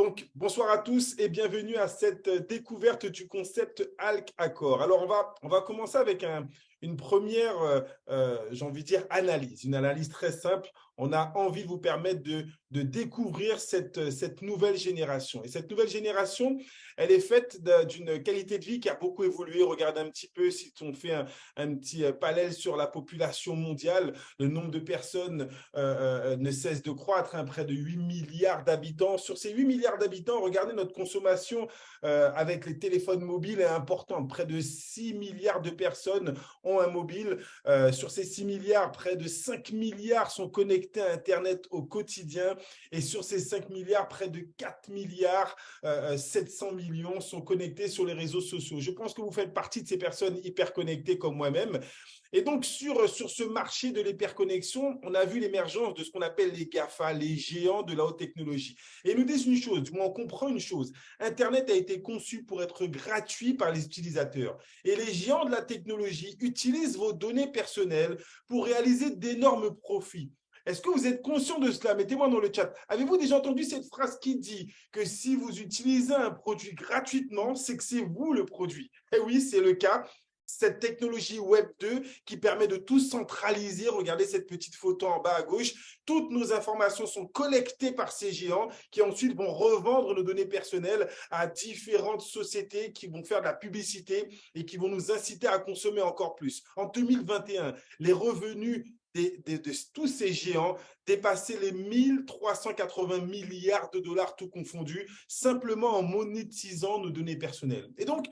Donc, bonsoir à tous et bienvenue à cette découverte du concept Alk Accord. Alors, on va commencer avec une première, j'ai envie de dire, analyse, une analyse très simple. On a envie de vous permettre de découvrir cette nouvelle génération. Et cette nouvelle génération, elle est faite d'une qualité de vie qui a beaucoup évolué. Regardez un petit peu, si on fait un petit parallèle sur la population mondiale, le nombre de personnes ne cesse de croître, hein, près de 8 milliards d'habitants. Sur ces 8 milliards d'habitants, regardez notre consommation avec les téléphones mobiles est importante. Près de 6 milliards de personnes ont un mobile. Sur ces 6 milliards, près de 5 milliards sont connectés à Internet au quotidien. Et sur ces 5 milliards, près de 4 milliards 700 millions sont connectés sur les réseaux sociaux. Je pense que vous faites partie de ces personnes hyper connectées comme moi-même. Et donc, sur ce marché de l'hyperconnexion, on a vu l'émergence de ce qu'on appelle les GAFA, les géants de la haute technologie. Et ils nous disent une chose, du moins on comprend une chose, Internet a été conçu pour être gratuit par les utilisateurs. Et les géants de la technologie utilisent vos données personnelles pour réaliser d'énormes profits. Est-ce que vous êtes conscient de cela? Mettez-moi dans le chat. Avez-vous déjà entendu cette phrase qui dit que si vous utilisez un produit gratuitement, c'est que c'est vous le produit? Eh oui, c'est le cas. Cette technologie Web 2 qui permet de tout centraliser. Regardez cette petite photo en bas à gauche. Toutes nos informations sont collectées par ces géants qui ensuite vont revendre nos données personnelles à différentes sociétés qui vont faire de la publicité et qui vont nous inciter à consommer encore plus. En 2021, les revenus de tous ces géants dépassaient les 1380 milliards de dollars tout confondus, simplement en monétisant nos données personnelles. Et donc,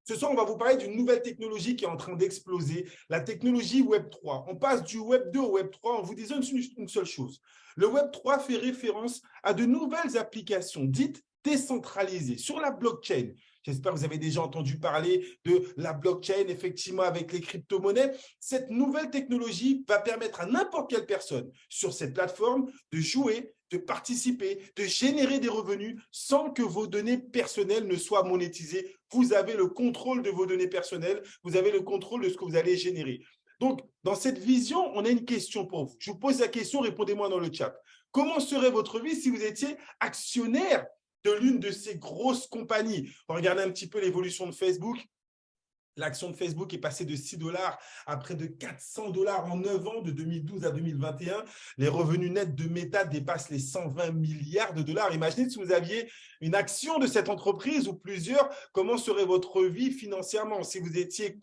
ce soir, on va vous parler d'une nouvelle technologie qui est en train d'exploser, la technologie Web 3. On passe du Web 2 au Web 3 en vous disant une seule chose. Le Web 3 fait référence à de nouvelles applications dites décentralisées sur la blockchain. J'espère que vous avez déjà entendu parler de la blockchain, effectivement, avec les crypto-monnaies. Cette nouvelle technologie va permettre à n'importe quelle personne sur cette plateforme de jouer, de participer, de générer des revenus sans que vos données personnelles ne soient monétisées. Vous avez le contrôle de vos données personnelles, vous avez le contrôle de ce que vous allez générer. Donc, dans cette vision, on a une question pour vous. Je vous pose la question, répondez-moi dans le chat. Comment serait votre vie si vous étiez actionnaire de l'une de ces grosses compagnies? Regardez un petit peu l'évolution de Facebook. L'action de Facebook est passée de 6 dollars à près de 400 dollars en 9 ans, de 2012 à 2021. Les revenus nets de Meta dépassent les 120 milliards de dollars. Imaginez si vous aviez une action de cette entreprise ou plusieurs, comment serait votre vie financièrement si vous étiez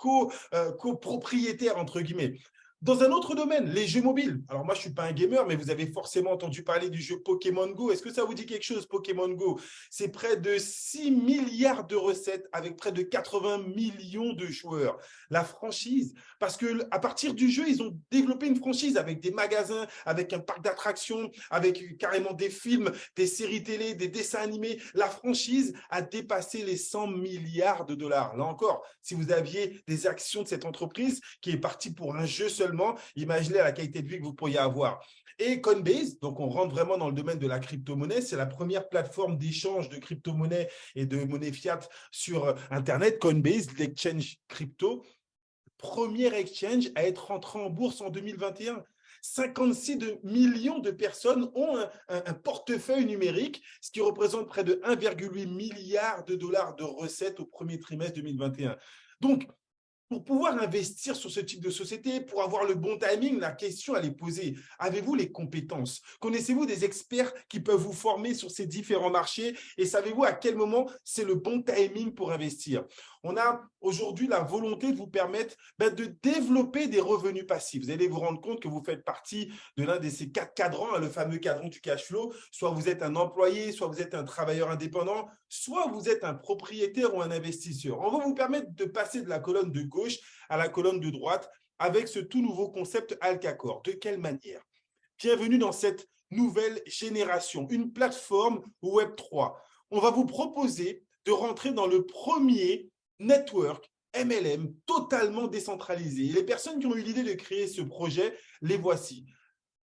copropriétaire, entre guillemets. Dans un autre domaine, les jeux mobiles. Alors moi, je ne suis pas un gamer, mais vous avez forcément entendu parler du jeu Pokémon Go. Est-ce que ça vous dit quelque chose, Pokémon Go? C'est près de 6 milliards de recettes avec près de 80 millions de joueurs. La franchise, parce qu'à partir du jeu, ils ont développé une franchise avec des magasins, avec un parc d'attractions, avec carrément des films, des séries télé, des dessins animés. La franchise a dépassé les 100 milliards de dollars. Là encore, si vous aviez des actions de cette entreprise qui est partie pour un jeu seulement, imaginez la qualité de vie que vous pourriez avoir. Et Coinbase, donc on rentre vraiment dans le domaine de la crypto-monnaie, c'est la première plateforme d'échange de crypto-monnaie et de monnaie fiat sur Internet. Coinbase, l'exchange crypto, premier exchange à être rentré en bourse en 2021. 56 millions de personnes ont un portefeuille numérique, ce qui représente près de 1,8 milliard de dollars de recettes au premier trimestre 2021. Donc, pour pouvoir investir sur ce type de société, pour avoir le bon timing, la question elle est posée. Avez-vous les compétences? Connaissez-vous des experts qui peuvent vous former sur ces différents marchés? Et savez-vous à quel moment c'est le bon timing pour investir? On a aujourd'hui la volonté de vous permettre de développer des revenus passifs. Vous allez vous rendre compte que vous faites partie de l'un de ces 4 cadrans, le fameux cadran du cash flow. Soit vous êtes un employé, soit vous êtes un travailleur indépendant, soit vous êtes un propriétaire ou un investisseur. On va vous permettre de passer de la colonne de gauche à la colonne de droite avec ce tout nouveau concept Alk Accord. De quelle manière? Bienvenue dans cette nouvelle génération, une plateforme Web 3. On va vous proposer de rentrer dans le premier network MLM totalement décentralisé. Et les personnes qui ont eu l'idée de créer ce projet, les voici.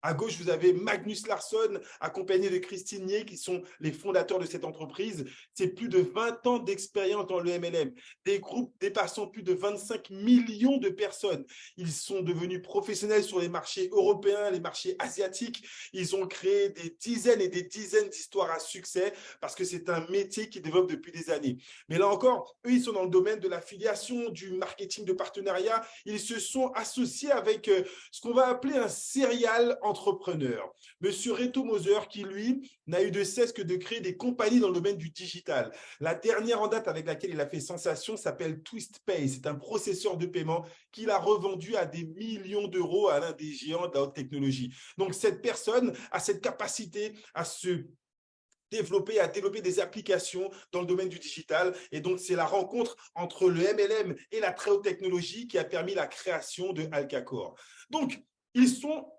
À gauche, vous avez Magnus Larsson, accompagné de Christine Nier, qui sont les fondateurs de cette entreprise. C'est plus de 20 ans d'expérience dans le MLM. Des groupes dépassant plus de 25 millions de personnes. Ils sont devenus professionnels sur les marchés européens, les marchés asiatiques. Ils ont créé des dizaines et des dizaines d'histoires à succès parce que c'est un métier qui développe depuis des années. Mais là encore, eux, ils sont dans le domaine de l'affiliation, du marketing de partenariat. Ils se sont associés avec ce qu'on va appeler un serial entrepreneur. Monsieur Reto Moser, qui lui n'a eu de cesse que de créer des compagnies dans le domaine du digital. La dernière en date avec laquelle il a fait sensation s'appelle TwistPay. C'est un processeur de paiement qu'il a revendu à des millions d'euros à l'un des géants de la haute technologie. Donc cette personne a cette capacité à se développer, à développer des applications dans le domaine du digital. Et donc, c'est la rencontre entre le MLM et la très haute technologie qui a permis la création de Alcacor. Donc, ils sont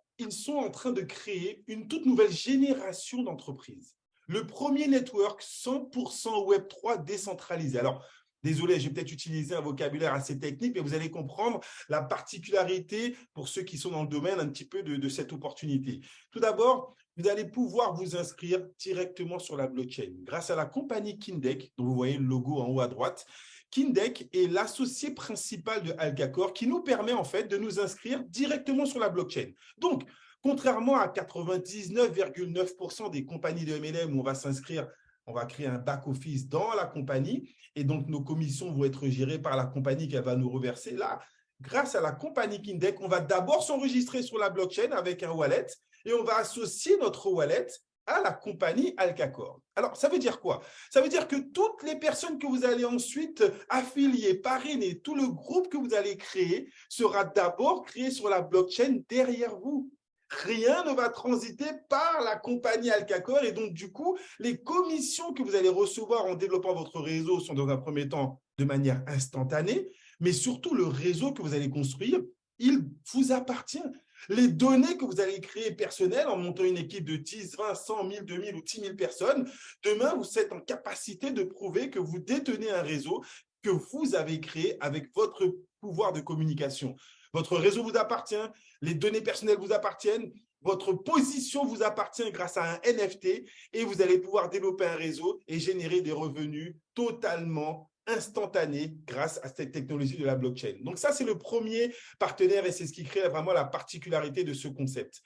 en train de créer une toute nouvelle génération d'entreprises. Le premier network 100% Web3 décentralisé. Alors, désolé, je vais peut-être utiliser un vocabulaire assez technique, mais vous allez comprendre la particularité pour ceux qui sont dans le domaine un petit peu de cette opportunité. Tout d'abord, vous allez pouvoir vous inscrire directement sur la blockchain. Grâce à la compagnie Kindeck, dont vous voyez le logo en haut à droite, Kindeck est l'associé principal de Alcacor qui nous permet en fait de nous inscrire directement sur la blockchain. Donc, contrairement à 99,9% des compagnies de MLM où on va s'inscrire, on va créer un back-office dans la compagnie et donc nos commissions vont être gérées par la compagnie qui va nous reverser. Là, grâce à la compagnie Kindeck, on va d'abord s'enregistrer sur la blockchain avec un wallet et on va associer notre wallet à la compagnie Alcacor. Alors, ça veut dire quoi? Ça veut dire que toutes les personnes que vous allez ensuite affilier, parrainer, tout le groupe que vous allez créer sera d'abord créé sur la blockchain derrière vous. Rien ne va transiter par la compagnie Alcacor et donc, du coup, les commissions que vous allez recevoir en développant votre réseau sont dans un premier temps de manière instantanée, mais surtout le réseau que vous allez construire, il vous appartient. Les données que vous allez créer personnelles en montant une équipe de 10, 20, 100, 1000, 2000 ou 10 000 personnes, demain, vous êtes en capacité de prouver que vous détenez un réseau que vous avez créé avec votre pouvoir de communication. Votre réseau vous appartient, les données personnelles vous appartiennent, votre position vous appartient grâce à un NFT et vous allez pouvoir développer un réseau et générer des revenus totalement instantané grâce à cette technologie de la blockchain. Donc ça, c'est le premier partenaire et c'est ce qui crée vraiment la particularité de ce concept.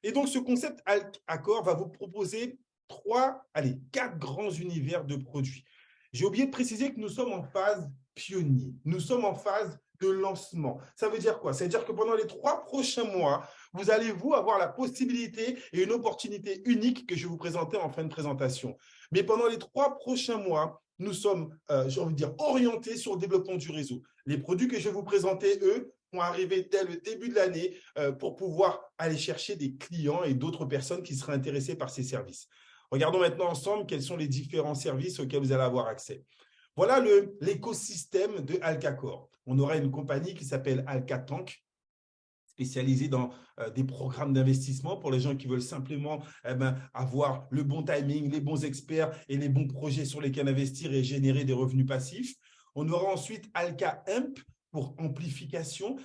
Et donc, ce concept Alcacor va vous proposer quatre grands univers de produits. J'ai oublié de préciser que nous sommes en phase pionnier. Nous sommes en phase de lancement. Ça veut dire quoi? Ça veut dire que pendant les 3 prochains mois, vous allez avoir la possibilité et une opportunité unique que je vais vous présenter en fin de présentation. Mais pendant les 3 prochains mois, nous sommes, j'ai envie de dire, orientés sur le développement du réseau. Les produits que je vais vous présenter, eux, vont arriver dès le début de l'année pour pouvoir aller chercher des clients et d'autres personnes qui seraient intéressées par ces services. Regardons maintenant ensemble quels sont les différents services auxquels vous allez avoir accès. Voilà l'écosystème de Alcacor. On aura une compagnie qui s'appelle Alcatank, spécialisée dans des programmes d'investissement pour les gens qui veulent simplement avoir le bon timing, les bons experts et les bons projets sur lesquels investir et générer des revenus passifs. On aura ensuite Alka Amp pour amplification,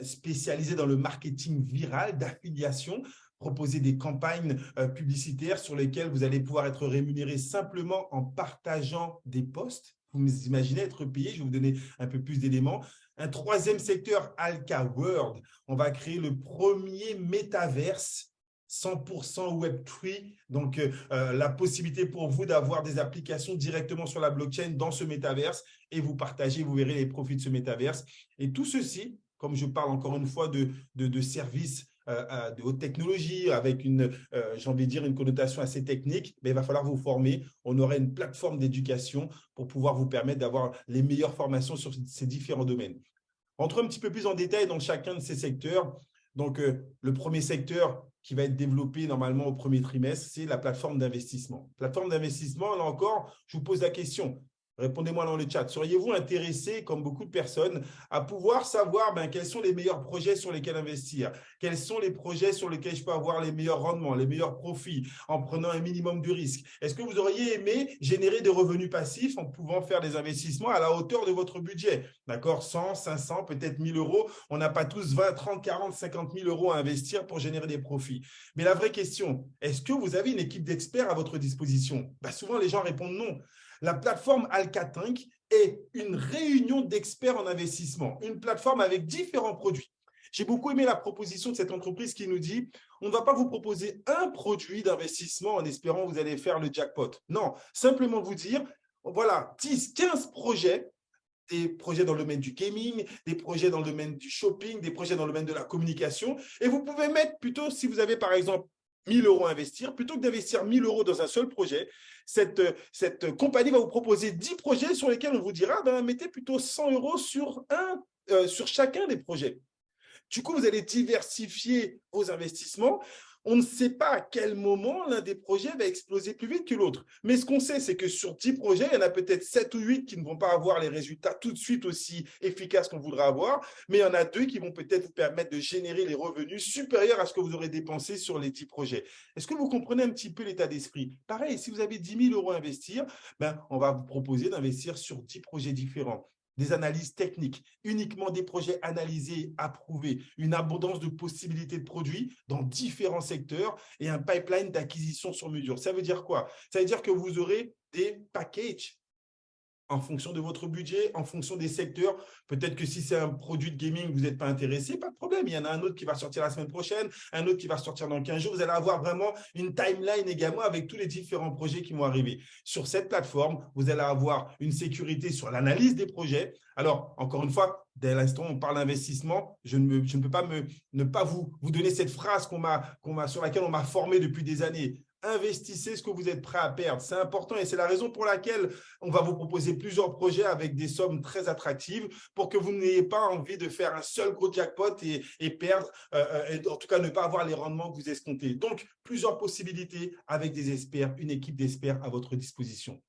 spécialisée dans le marketing viral d'affiliation, proposer des campagnes publicitaires sur lesquelles vous allez pouvoir être rémunéré simplement en partageant des posts. Vous imaginez être payé, je vais vous donner un peu plus d'éléments. Un troisième secteur, Alka World. On va créer le premier métaverse 100% Web3. Donc, la possibilité pour vous d'avoir des applications directement sur la blockchain dans ce métaverse et vous partagez, vous verrez les profits de ce métaverse. Et tout ceci, comme je parle encore une fois de services de haute technologie, avec j'ai envie de dire, une connotation assez technique, mais il va falloir vous former. On aura une plateforme d'éducation pour pouvoir vous permettre d'avoir les meilleures formations sur ces différents domaines. Entrons un petit peu plus en détail dans chacun de ces secteurs. Donc, le premier secteur qui va être développé normalement au premier trimestre, c'est la plateforme d'investissement. Plateforme d'investissement, là encore, je vous pose la question. Répondez-moi dans le chat. Seriez-vous intéressé, comme beaucoup de personnes, à pouvoir savoir quels sont les meilleurs projets sur lesquels investir? Quels sont les projets sur lesquels je peux avoir les meilleurs rendements, les meilleurs profits en prenant un minimum de risques? Est-ce que vous auriez aimé générer des revenus passifs en pouvant faire des investissements à la hauteur de votre budget? D'accord, 100, 500, peut-être 1000 euros. On n'a pas tous 20, 30, 40, 50 000 euros à investir pour générer des profits. Mais la vraie question, est-ce que vous avez une équipe d'experts à votre disposition? Souvent, les gens répondent non. La plateforme Alcatinc est une réunion d'experts en investissement, une plateforme avec différents produits. J'ai beaucoup aimé la proposition de cette entreprise qui nous dit on ne va pas vous proposer un produit d'investissement en espérant que vous allez faire le jackpot. Non, simplement vous dire voilà, 10, 15 projets, des projets dans le domaine du gaming, des projets dans le domaine du shopping, des projets dans le domaine de la communication. Et vous pouvez mettre plutôt, si vous avez par exemple 1000 euros à investir, plutôt que d'investir 1000 euros dans un seul projet, cette compagnie va vous proposer 10 projets sur lesquels on vous dira, mettez plutôt 100 euros sur chacun des projets. Du coup, vous allez diversifier vos investissements. On ne sait pas à quel moment l'un des projets va exploser plus vite que l'autre. Mais ce qu'on sait, c'est que sur 10 projets, il y en a peut-être 7 ou 8 qui ne vont pas avoir les résultats tout de suite aussi efficaces qu'on voudra avoir, mais il y en a 2 qui vont peut-être vous permettre de générer les revenus supérieurs à ce que vous aurez dépensé sur les 10 projets. Est-ce que vous comprenez un petit peu l'état d'esprit? Pareil, si vous avez 10 000 euros à investir, on va vous proposer d'investir sur 10 projets différents. Des analyses techniques, uniquement des projets analysés, approuvés, une abondance de possibilités de produits dans différents secteurs et un pipeline d'acquisition sur mesure. Ça veut dire quoi? Ça veut dire que vous aurez des packages en fonction de votre budget, en fonction des secteurs. Peut-être que si c'est un produit de gaming, vous n'êtes pas intéressé, pas de problème. Il y en a un autre qui va sortir la semaine prochaine, un autre qui va sortir dans 15 jours. Vous allez avoir vraiment une timeline également avec tous les différents projets qui vont arriver. Sur cette plateforme, vous allez avoir une sécurité sur l'analyse des projets. Alors, encore une fois, dès l'instant où on parle d'investissement, je ne peux pas ne pas vous donner cette phrase sur laquelle on m'a formé depuis des années. Investissez ce que vous êtes prêt à perdre. C'est important et c'est la raison pour laquelle on va vous proposer plusieurs projets avec des sommes très attractives pour que vous n'ayez pas envie de faire un seul gros jackpot et perdre, et en tout cas ne pas avoir les rendements que vous escomptez. Donc, plusieurs possibilités avec des experts, une équipe d'experts à votre disposition.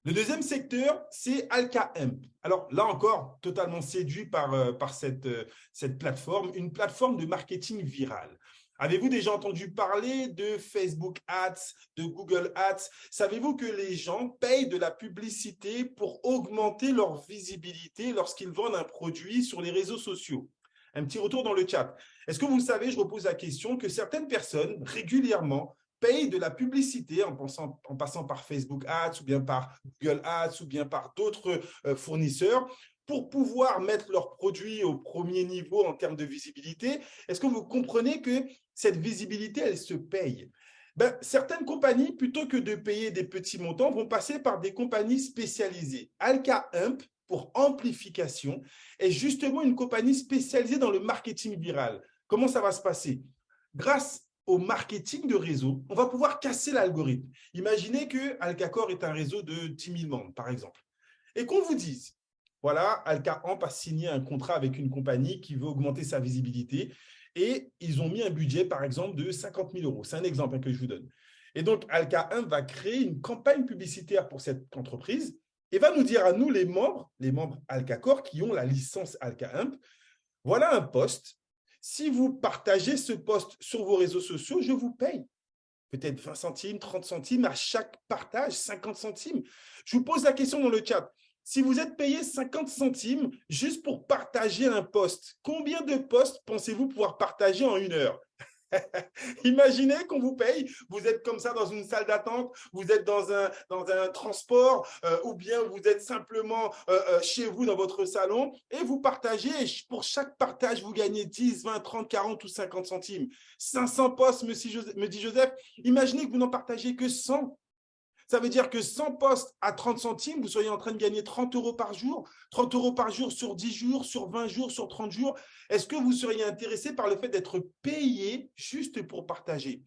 Le deuxième secteur, c'est Alka-Hemp. Alors là encore, totalement séduit par cette plateforme, une plateforme de marketing viral. Avez-vous déjà entendu parler de Facebook Ads, de Google Ads? Savez-vous que les gens payent de la publicité pour augmenter leur visibilité lorsqu'ils vendent un produit sur les réseaux sociaux? Un petit retour dans le chat. Est-ce que vous le savez, je repose la question, que certaines personnes régulièrement payent de la publicité en passant par Facebook Ads ou bien par Google Ads ou bien par d'autres fournisseurs pour pouvoir mettre leurs produits au premier niveau en termes de visibilité? Est-ce que vous comprenez que cette visibilité, elle se paye? Certaines compagnies, plutôt que de payer des petits montants, vont passer par des compagnies spécialisées. Alka-Hemp, pour amplification, est justement une compagnie spécialisée dans le marketing viral. Comment ça va se passer? Grâce au marketing de réseau, on va pouvoir casser l'algorithme. Imaginez que Alcacor est un réseau de 10 000 membres, par exemple, et qu'on vous dise, voilà, Alka-Hemp a signé un contrat avec une compagnie qui veut augmenter sa visibilité et ils ont mis un budget, par exemple, de 50 000 euros. C'est un exemple que je vous donne. Et donc, Alka-Hemp va créer une campagne publicitaire pour cette entreprise et va nous dire à nous, les membres Alcacor qui ont la licence Alka-Hemp, voilà un post. Si vous partagez ce post sur vos réseaux sociaux, je vous paye. Peut-être 20 centimes, 30 centimes à chaque partage, 50 centimes. Je vous pose la question dans le chat. Si vous êtes payé 50 centimes juste pour partager un post, combien de posts pensez-vous pouvoir partager en 1 heure? Imaginez qu'on vous paye, vous êtes comme ça dans une salle d'attente, vous êtes dans un transport ou bien vous êtes simplement chez vous dans votre salon et vous partagez. Pour chaque partage, vous gagnez 10, 20, 30, 40 ou 50 centimes. 500 posts, me dit Joseph. Imaginez que vous n'en partagez que 100. Ça veut dire que 100 posts à 30 centimes, vous seriez en train de gagner 30 euros par jour, 30 euros par jour sur 10 jours, sur 20 jours, sur 30 jours. Est-ce que vous seriez intéressé par le fait d'être payé juste pour partager?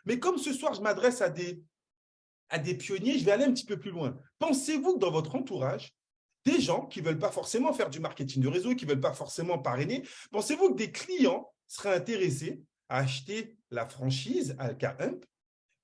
Mais comme ce soir, je m'adresse à des pionniers, je vais aller un petit peu plus loin. Pensez-vous que dans votre entourage, des gens qui ne veulent pas forcément faire du marketing de réseau, qui ne veulent pas forcément parrainer, pensez-vous que des clients seraient intéressés à acheter la franchise Alka-Hemp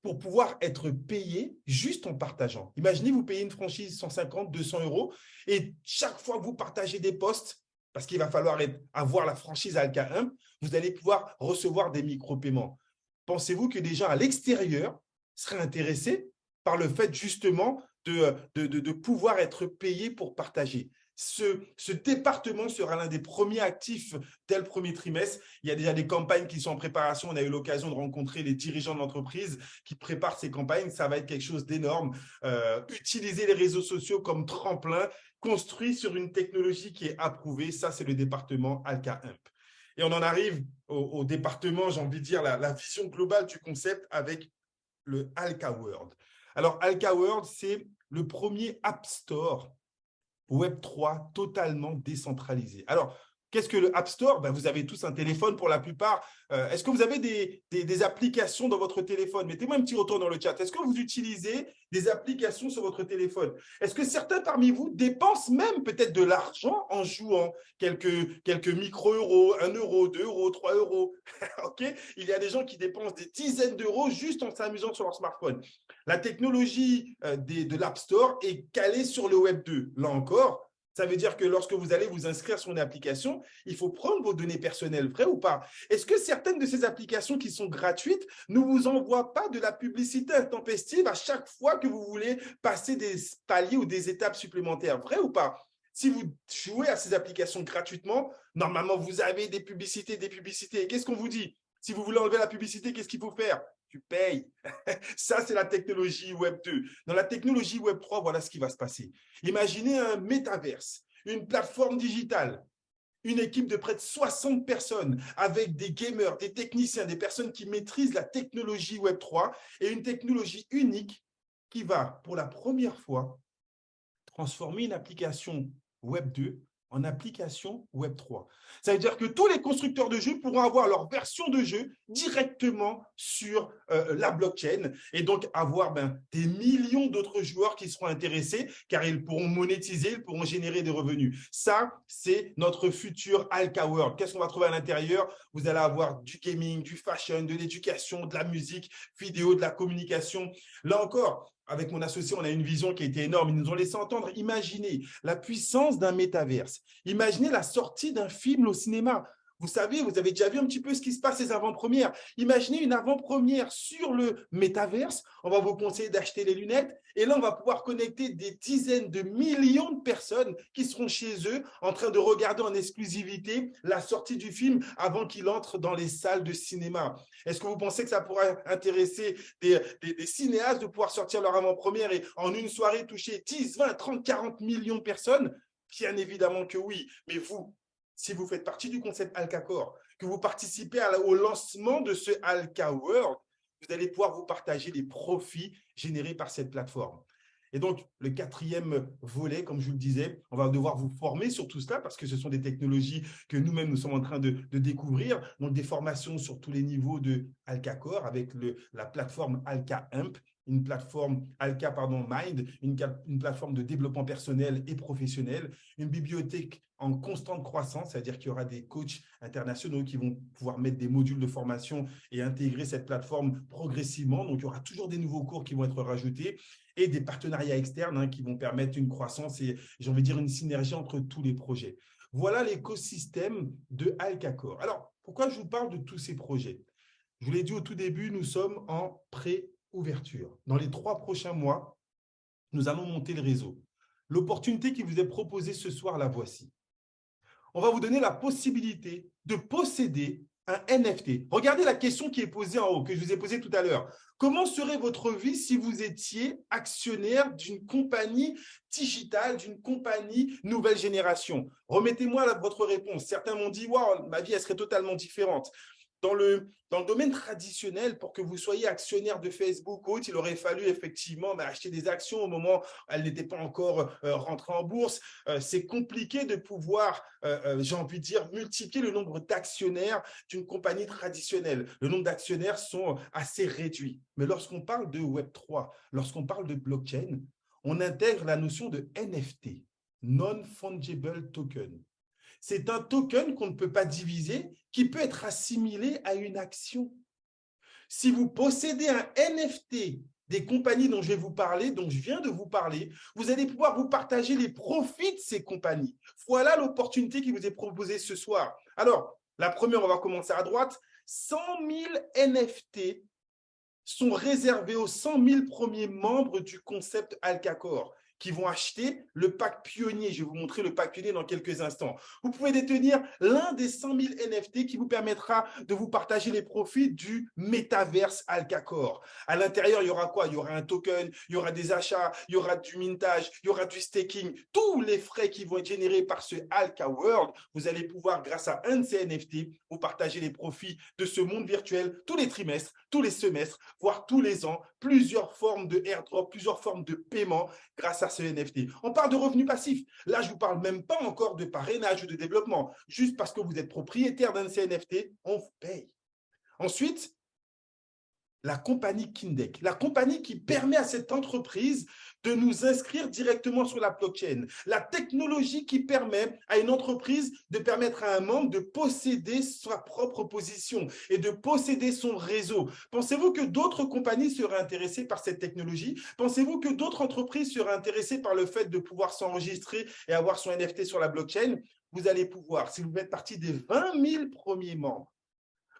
pour pouvoir être payé juste en partageant. Imaginez, vous payez une franchise 150, 200 euros et chaque fois que vous partagez des posts, parce qu'il va falloir avoir la franchise Alka Imp, vous allez pouvoir recevoir des micro-paiements. Pensez-vous que des gens à l'extérieur seraient intéressés par le fait justement de pouvoir être payés pour partager? Ce département sera l'un des premiers actifs dès le premier trimestre. Il y a déjà des campagnes qui sont en préparation. On a eu l'occasion de rencontrer les dirigeants de l'entreprise qui préparent ces campagnes. Ça va être quelque chose d'énorme. Utiliser les réseaux sociaux comme tremplin, construit sur une technologie qui est approuvée. Ça, c'est le département Alka Imp. Et on en arrive au département, j'ai envie de dire, la vision globale du concept avec le Alka World. Alors, Alka World, c'est le premier App Store Web3 totalement décentralisé. Alors, qu'est-ce que le App Store? Vous avez tous un téléphone pour la plupart. Est-ce que vous avez des applications dans votre téléphone? Mettez-moi un petit retour dans le chat. Est-ce que vous utilisez des applications sur votre téléphone? Est-ce que certains parmi vous dépensent même peut-être de l'argent en jouant quelques micro-euros, 1 euro, 2 euros, 3 euros? Okay. Il y a des gens qui dépensent des dizaines d'euros juste en s'amusant sur leur smartphone. La technologie de l'App Store est calée sur le Web 2. Là encore, ça veut dire que lorsque vous allez vous inscrire sur une application, il faut prendre vos données personnelles, vrai ou pas? Est-ce que certaines de ces applications qui sont gratuites ne vous envoient pas de la publicité intempestive à chaque fois que vous voulez passer des paliers ou des étapes supplémentaires, vrai ou pas? Si vous jouez à ces applications gratuitement, normalement, vous avez des publicités, des publicités. Et qu'est-ce qu'on vous dit? Si vous voulez enlever la publicité, qu'est-ce qu'il faut faire? Tu payes. Ça, c'est la technologie Web 2. Dans la technologie Web 3, voilà ce qui va se passer. Imaginez un métaverse, une plateforme digitale, une équipe de près de 60 personnes avec des gamers, des techniciens, des personnes qui maîtrisent la technologie Web 3 et une technologie unique qui va, pour la première fois, transformer une application Web 2 en application Web 3. Ça veut dire que tous les constructeurs de jeux pourront avoir leur version de jeu directement sur la blockchain et donc avoir des millions d'autres joueurs qui seront intéressés car ils pourront monétiser, ils pourront générer des revenus. Ça, c'est notre futur Alka World. Qu'est-ce qu'on va trouver à l'intérieur? Vous allez avoir du gaming, du fashion, de l'éducation, de la musique, vidéo, de la communication. Là encore, avec mon associé, on a une vision qui a été énorme. Ils nous ont laissé entendre, imaginez la puissance d'un métaverse. Imaginez la sortie d'un film au cinéma. Vous savez, vous avez déjà vu un petit peu ce qui se passe les avant-premières. Imaginez une avant-première sur le métaverse. On va vous conseiller d'acheter les lunettes. Et là, on va pouvoir connecter des dizaines de millions de personnes qui seront chez eux en train de regarder en exclusivité la sortie du film avant qu'il entre dans les salles de cinéma. Est-ce que vous pensez que ça pourrait intéresser des cinéastes de pouvoir sortir leur avant-première et en une soirée toucher 10, 20, 30, 40 millions de personnes? Bien évidemment que oui. Mais vous, si vous faites partie du concept Alka Core, que vous participez au lancement de ce Alka World, vous allez pouvoir vous partager les profits générés par cette plateforme. Et donc, le quatrième volet, comme je vous le disais, on va devoir vous former sur tout cela parce que ce sont des technologies que nous-mêmes, nous sommes en train de découvrir. Donc, des formations sur tous les niveaux de Alka Core avec la plateforme Alka Imp, une plateforme Alka Mind, une plateforme de développement personnel et professionnel, une bibliothèque en constante croissance, c'est-à-dire qu'il y aura des coachs internationaux qui vont pouvoir mettre des modules de formation et intégrer cette plateforme progressivement. Donc, il y aura toujours des nouveaux cours qui vont être rajoutés et des partenariats externes qui vont permettre une croissance et, j'ai envie de dire, une synergie entre tous les projets. Voilà l'écosystème de Alka Core. Alors, pourquoi je vous parle de tous ces projets? Je vous l'ai dit au tout début, nous sommes en pré-ouverture. Dans les 3 prochains mois, nous allons monter le réseau. L'opportunité qui vous est proposée ce soir, la voici. On va vous donner la possibilité de posséder un NFT. Regardez la question qui est posée en haut, que je vous ai posée tout à l'heure. Comment serait votre vie si vous étiez actionnaire d'une compagnie digitale, d'une compagnie nouvelle génération? Remettez-moi votre réponse. Certains m'ont dit, waouh, ma vie, elle serait totalement différente. Dans le domaine traditionnel, pour que vous soyez actionnaire de Facebook ou autre, il aurait fallu effectivement acheter des actions au moment où elles n'étaient pas encore rentrées en bourse. C'est compliqué de pouvoir, j'ai envie de dire, multiplier le nombre d'actionnaires d'une compagnie traditionnelle. Le nombre d'actionnaires sont assez réduits. Mais lorsqu'on parle de Web3, lorsqu'on parle de blockchain, on intègre la notion de NFT, Non-Fungible Token. C'est un token qu'on ne peut pas diviser, qui peut être assimilé à une action. Si vous possédez un NFT des compagnies dont je vais vous parler, dont je viens de vous parler, vous allez pouvoir vous partager les profits de ces compagnies. Voilà l'opportunité qui vous est proposée ce soir. Alors, la première, on va commencer à droite. 100 000 NFT sont réservés aux 100 000 premiers membres du concept Alcacor qui vont acheter le pack pionnier. Je vais vous montrer le pack pionnier dans quelques instants. Vous pouvez détenir l'un des 100 000 NFT qui vous permettra de vous partager les profits du métaverse Alcacor. À l'intérieur, il y aura quoi? Il y aura un token, il y aura des achats, il y aura du mintage, il y aura du staking. Tous les frais qui vont être générés par ce Alca World, vous allez pouvoir, grâce à un de ces NFT, vous partager les profits de ce monde virtuel tous les trimestres, tous les semestres, voire tous les ans, plusieurs formes de airdrop, plusieurs formes de paiement grâce à ce NFT. On parle de revenus passifs. Là, je ne vous parle même pas encore de parrainage ou de développement. Juste parce que vous êtes propriétaire d'un de ces NFT, on vous paye. Ensuite, la compagnie Kindeck, la compagnie qui permet à cette entreprise de nous inscrire directement sur la blockchain, la technologie qui permet à une entreprise de permettre à un membre de posséder sa propre position et de posséder son réseau. Pensez-vous que d'autres compagnies seraient intéressées par cette technologie? Pensez-vous que d'autres entreprises seraient intéressées par le fait de pouvoir s'enregistrer et avoir son NFT sur la blockchain? Vous allez pouvoir, si vous faites partie des 20 000 premiers membres,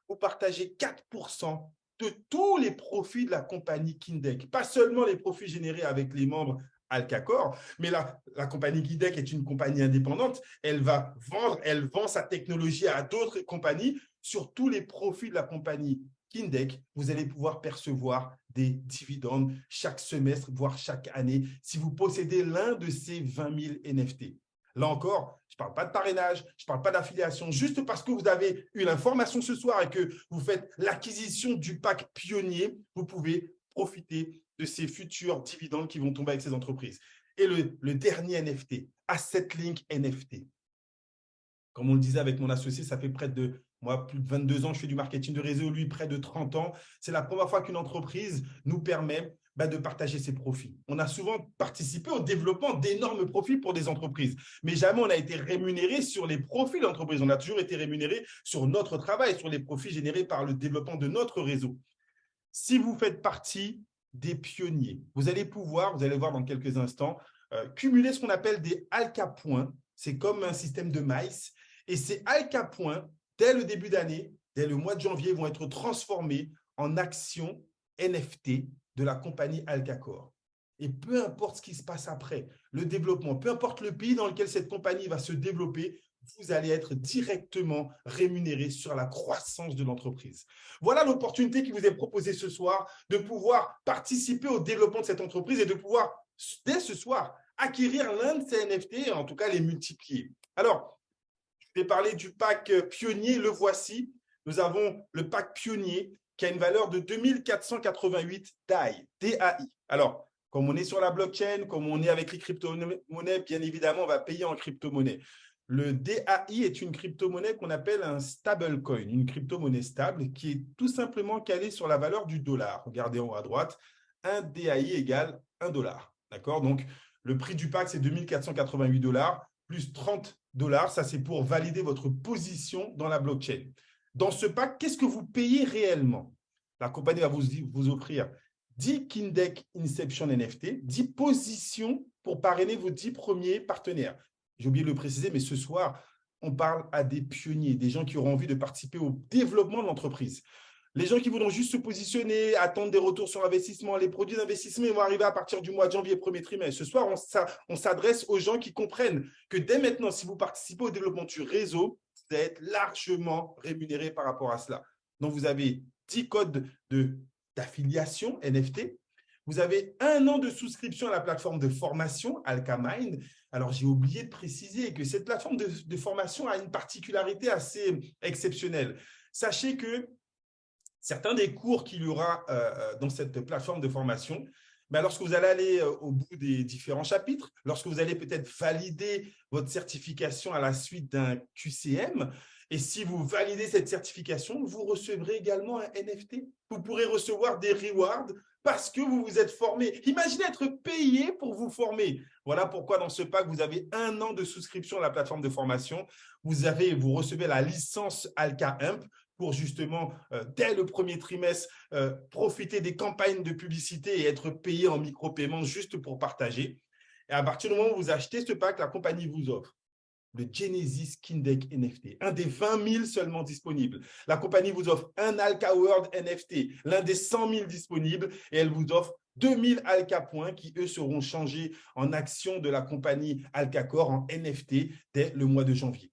vous partagez 4% de tous les profits de la compagnie Kindeck. Pas seulement les profits générés avec les membres Alcacor, mais la compagnie Kindeck est une compagnie indépendante. Elle vend sa technologie à d'autres compagnies. Sur tous les profits de la compagnie Kindeck, vous allez pouvoir percevoir des dividendes chaque semestre, voire chaque année, si vous possédez l'un de ces 20 000 NFT. Là encore, je ne parle pas de parrainage, je ne parle pas d'affiliation. Juste parce que vous avez eu l'information ce soir et que vous faites l'acquisition du pack pionnier, vous pouvez profiter de ces futurs dividendes qui vont tomber avec ces entreprises. Et le dernier NFT, Asset Link NFT. Comme on le disait avec mon associé, ça fait près de, moi, plus de 22 ans, je fais du marketing de réseau, lui, près de 30 ans. C'est la première fois qu'une entreprise nous permet de partager ses profits. On a souvent participé au développement d'énormes profits pour des entreprises, mais jamais on a été rémunéré sur les profits de l'entreprise. On a toujours été rémunéré sur notre travail, sur les profits générés par le développement de notre réseau. Si vous faites partie des pionniers, vous allez pouvoir, vous allez voir dans quelques instants, cumuler ce qu'on appelle des Alca points. C'est comme un système de maïs. Et ces Alca points, dès le début d'année, dès le mois de janvier, vont être transformés en actions NFT de la compagnie Alcacor. Et peu importe ce qui se passe après, le développement, peu importe le pays dans lequel cette compagnie va se développer, vous allez être directement rémunéré sur la croissance de l'entreprise. Voilà l'opportunité qui vous est proposée ce soir de pouvoir participer au développement de cette entreprise et de pouvoir, dès ce soir, acquérir l'un de ces NFT et en tout cas les multiplier. Alors, je vais parler du pack pionnier, le voici. Nous avons le pack pionnier qui a une valeur de 2488 DAI, DAI. Alors, comme on est sur la blockchain, comme on est avec les crypto-monnaies, bien évidemment, on va payer en crypto-monnaie. Le DAI est une crypto-monnaie qu'on appelle un stablecoin, une crypto-monnaie stable qui est tout simplement calée sur la valeur du dollar. Regardez en haut à droite, un DAI égale $1. D'accord? Donc, le prix du pack, c'est 2488 $ plus 30 $. Ça, c'est pour valider votre position dans la blockchain. Dans ce pack, qu'est-ce que vous payez réellement? La compagnie va vous offrir 10 Kindeck Inception NFT, 10 positions pour parrainer vos 10 premiers partenaires. J'ai oublié de le préciser, mais ce soir, on parle à des pionniers, des gens qui auront envie de participer au développement de l'entreprise. Les gens qui voudront juste se positionner, attendre des retours sur investissement, les produits d'investissement vont arriver à partir du mois de janvier, premier trimestre. Ce soir, on s'adresse aux gens qui comprennent que dès maintenant, si vous participez au développement du réseau, vous allez être largement rémunéré par rapport à cela. Donc, vous avez 10 codes d'affiliation NFT. Vous avez 1 an de souscription à la plateforme de formation Alcamind. Alors, j'ai oublié de préciser que cette plateforme de formation a une particularité assez exceptionnelle. Sachez que certains des cours qu'il y aura dans cette plateforme de formation, lorsque vous allez aller au bout des différents chapitres, lorsque vous allez peut-être valider votre certification à la suite d'un QCM, et si vous validez cette certification, vous recevrez également un NFT. Vous pourrez recevoir des rewards parce que vous vous êtes formé. Imaginez être payé pour vous former. Voilà pourquoi dans ce pack, vous avez 1 an de souscription à la plateforme de formation. Vous recevez la licence Alca Imp pour justement, dès le premier trimestre, profiter des campagnes de publicité et être payé en micro-paiement juste pour partager. Et à partir du moment où vous achetez ce pack, la compagnie vous offre le Genesis Skin Deck NFT, un des 20 000 seulement disponibles. La compagnie vous offre un Alka World NFT, l'un des 100 000 disponibles, et elle vous offre 2000 Alka Points qui, eux, seront changés en actions de la compagnie Alkacor en NFT dès le mois de janvier.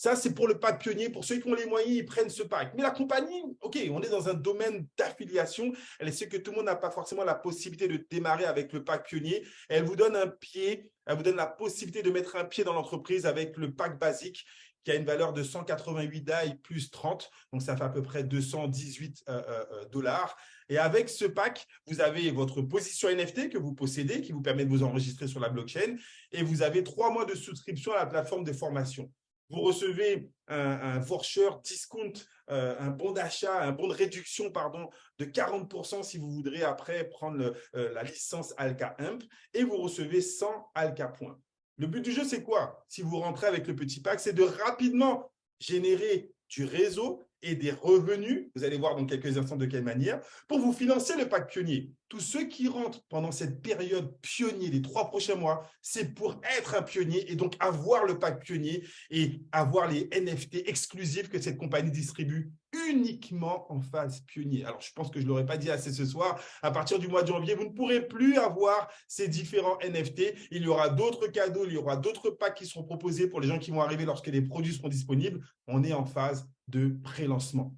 Ça, c'est pour le pack pionnier. Pour ceux qui ont les moyens, ils prennent ce pack. Mais la compagnie, OK, on est dans un domaine d'affiliation. Elle sait que tout le monde n'a pas forcément la possibilité de démarrer avec le pack pionnier. Elle vous donne un pied, elle vous donne la possibilité de mettre un pied dans l'entreprise avec le pack basique qui a une valeur de 188 DAI plus 30. Donc, ça fait à peu près 218 dollars. Et avec ce pack, vous avez votre position NFT que vous possédez, qui vous permet de vous enregistrer sur la blockchain. Et vous avez 3 mois de souscription à la plateforme de formation. Vous recevez un voucher discount, un bon d'achat, un bon de réduction pardon, de 40% si vous voudrez après prendre la licence Alka Imp et vous recevez 100 Alka Points. Le but du jeu, c'est quoi? Si vous rentrez avec le petit pack, c'est de rapidement générer du réseau et des revenus, vous allez voir dans quelques instants de quelle manière, pour vous financer le pack pionnier. Tous ceux qui rentrent pendant cette période pionnier des 3 prochains mois, c'est pour être un pionnier et donc avoir le pack pionnier et avoir les NFT exclusifs que cette compagnie distribue uniquement en phase pionnier. Alors, je pense que je ne l'aurais pas dit assez ce soir. À partir du mois de janvier, vous ne pourrez plus avoir ces différents NFT. Il y aura d'autres cadeaux, il y aura d'autres packs qui seront proposés pour les gens qui vont arriver lorsque les produits seront disponibles. On est en phase de pré-lancement.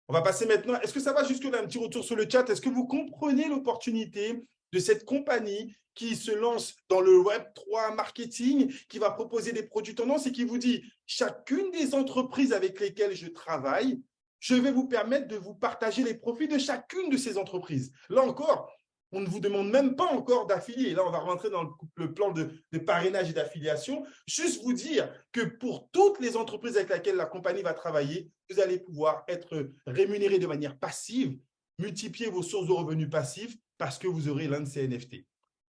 On va passer maintenant. Est-ce que ça va jusque-là? Un petit retour sur le chat. Est-ce que vous comprenez l'opportunité de cette compagnie qui se lance dans le Web3 marketing, qui va proposer des produits tendances et qui vous dit chacune des entreprises avec lesquelles je travaille, je vais vous permettre de vous partager les profits de chacune de ces entreprises. Là encore, on ne vous demande même pas encore d'affilier. Là, on va rentrer dans le plan de parrainage et d'affiliation. Juste vous dire que pour toutes les entreprises avec lesquelles la compagnie va travailler, vous allez pouvoir être rémunéré de manière passive, multiplier vos sources de revenus passifs parce que vous aurez l'un de ces NFT.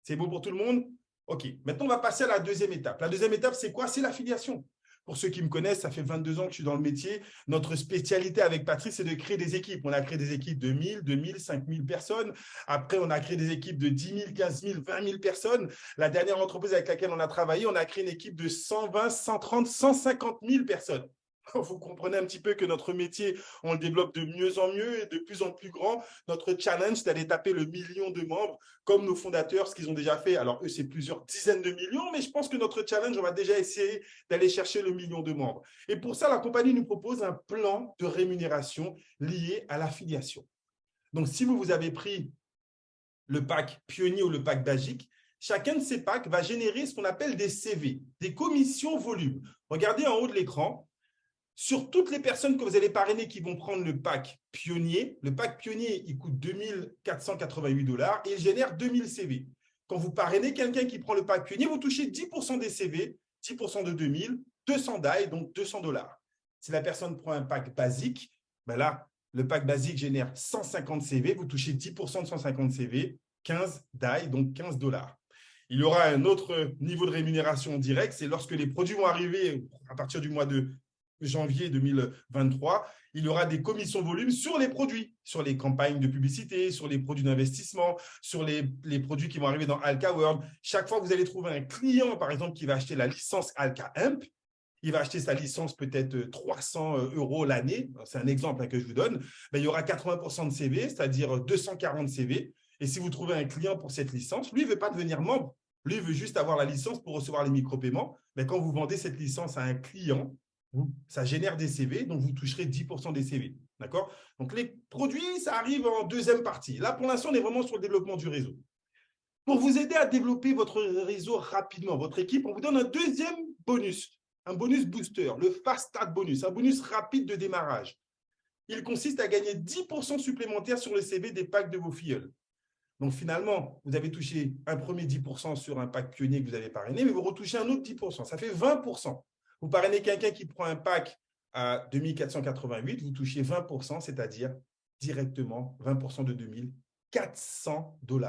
C'est bon pour tout le monde? OK. Maintenant, on va passer à la deuxième étape. La deuxième étape, c'est quoi? C'est l'affiliation. Pour ceux qui me connaissent, ça fait 22 ans que je suis dans le métier. Notre spécialité avec Patrice, c'est de créer des équipes. On a créé des équipes de 1000, 2000, 5000 personnes. Après, on a créé des équipes de 10 000, 15 000, 20 000 personnes. La dernière entreprise avec laquelle on a travaillé, on a créé une équipe de 120, 130, 150 000 personnes. Vous comprenez un petit peu que notre métier, on le développe de mieux en mieux et de plus en plus grand. Notre challenge, c'est d'aller taper le million de membres, comme nos fondateurs, ce qu'ils ont déjà fait. Alors, eux, c'est plusieurs dizaines de millions, mais je pense que notre challenge, on va déjà essayer d'aller chercher le million de membres. Et pour ça, la compagnie nous propose un plan de rémunération lié à l'affiliation. Donc, si vous avez pris le pack pionnier ou le pack basique, chacun de ces packs va générer ce qu'on appelle des CV, des commissions volume. Regardez en haut de l'écran. Sur toutes les personnes que vous allez parrainer qui vont prendre le pack pionnier, il coûte 2 488 $ et il génère 2000 CV. Quand vous parrainez quelqu'un qui prend le pack pionnier, vous touchez 10% des CV, 10% de 2000, 200 DAI, donc 200 $. Si la personne prend un pack basique, ben là, le pack basique génère 150 CV, vous touchez 10% de 150 CV, 15 DAI, donc 15 $. Il y aura un autre niveau de rémunération direct, c'est lorsque les produits vont arriver à partir du mois de janvier 2023, il y aura des commissions volume sur les produits, sur les campagnes de publicité, sur les produits d'investissement, sur les produits qui vont arriver dans Alka World. Chaque fois que vous allez trouver un client, par exemple, qui va acheter la licence Alka Imp, il va acheter sa licence peut-être 300 € l'année, c'est un exemple que je vous donne, ben, il y aura 80% de CV, c'est-à-dire 240 CV. Et si vous trouvez un client pour cette licence, lui, il ne veut pas devenir membre. Lui, il veut juste avoir la licence pour recevoir les micro-paiements. Mais quand vous vendez cette licence à un client, ça génère des CV, donc vous toucherez 10% des CV. D'accord? Donc, les produits, ça arrive en deuxième partie. Là, pour l'instant, on est vraiment sur le développement du réseau. Pour vous aider à développer votre réseau rapidement, votre équipe, on vous donne un deuxième bonus, un bonus booster, le Fast Start Bonus, un bonus rapide de démarrage. Il consiste à gagner 10% supplémentaires sur le CV des packs de vos filleuls. Donc, finalement, vous avez touché un premier 10% sur un pack pionnier que vous avez parrainé, mais vous retouchez un autre 10%. Ça fait 20%. Vous parrainez quelqu'un qui prend un pack à 2488, vous touchez 20%, c'est-à-dire directement 20% de 2400 $.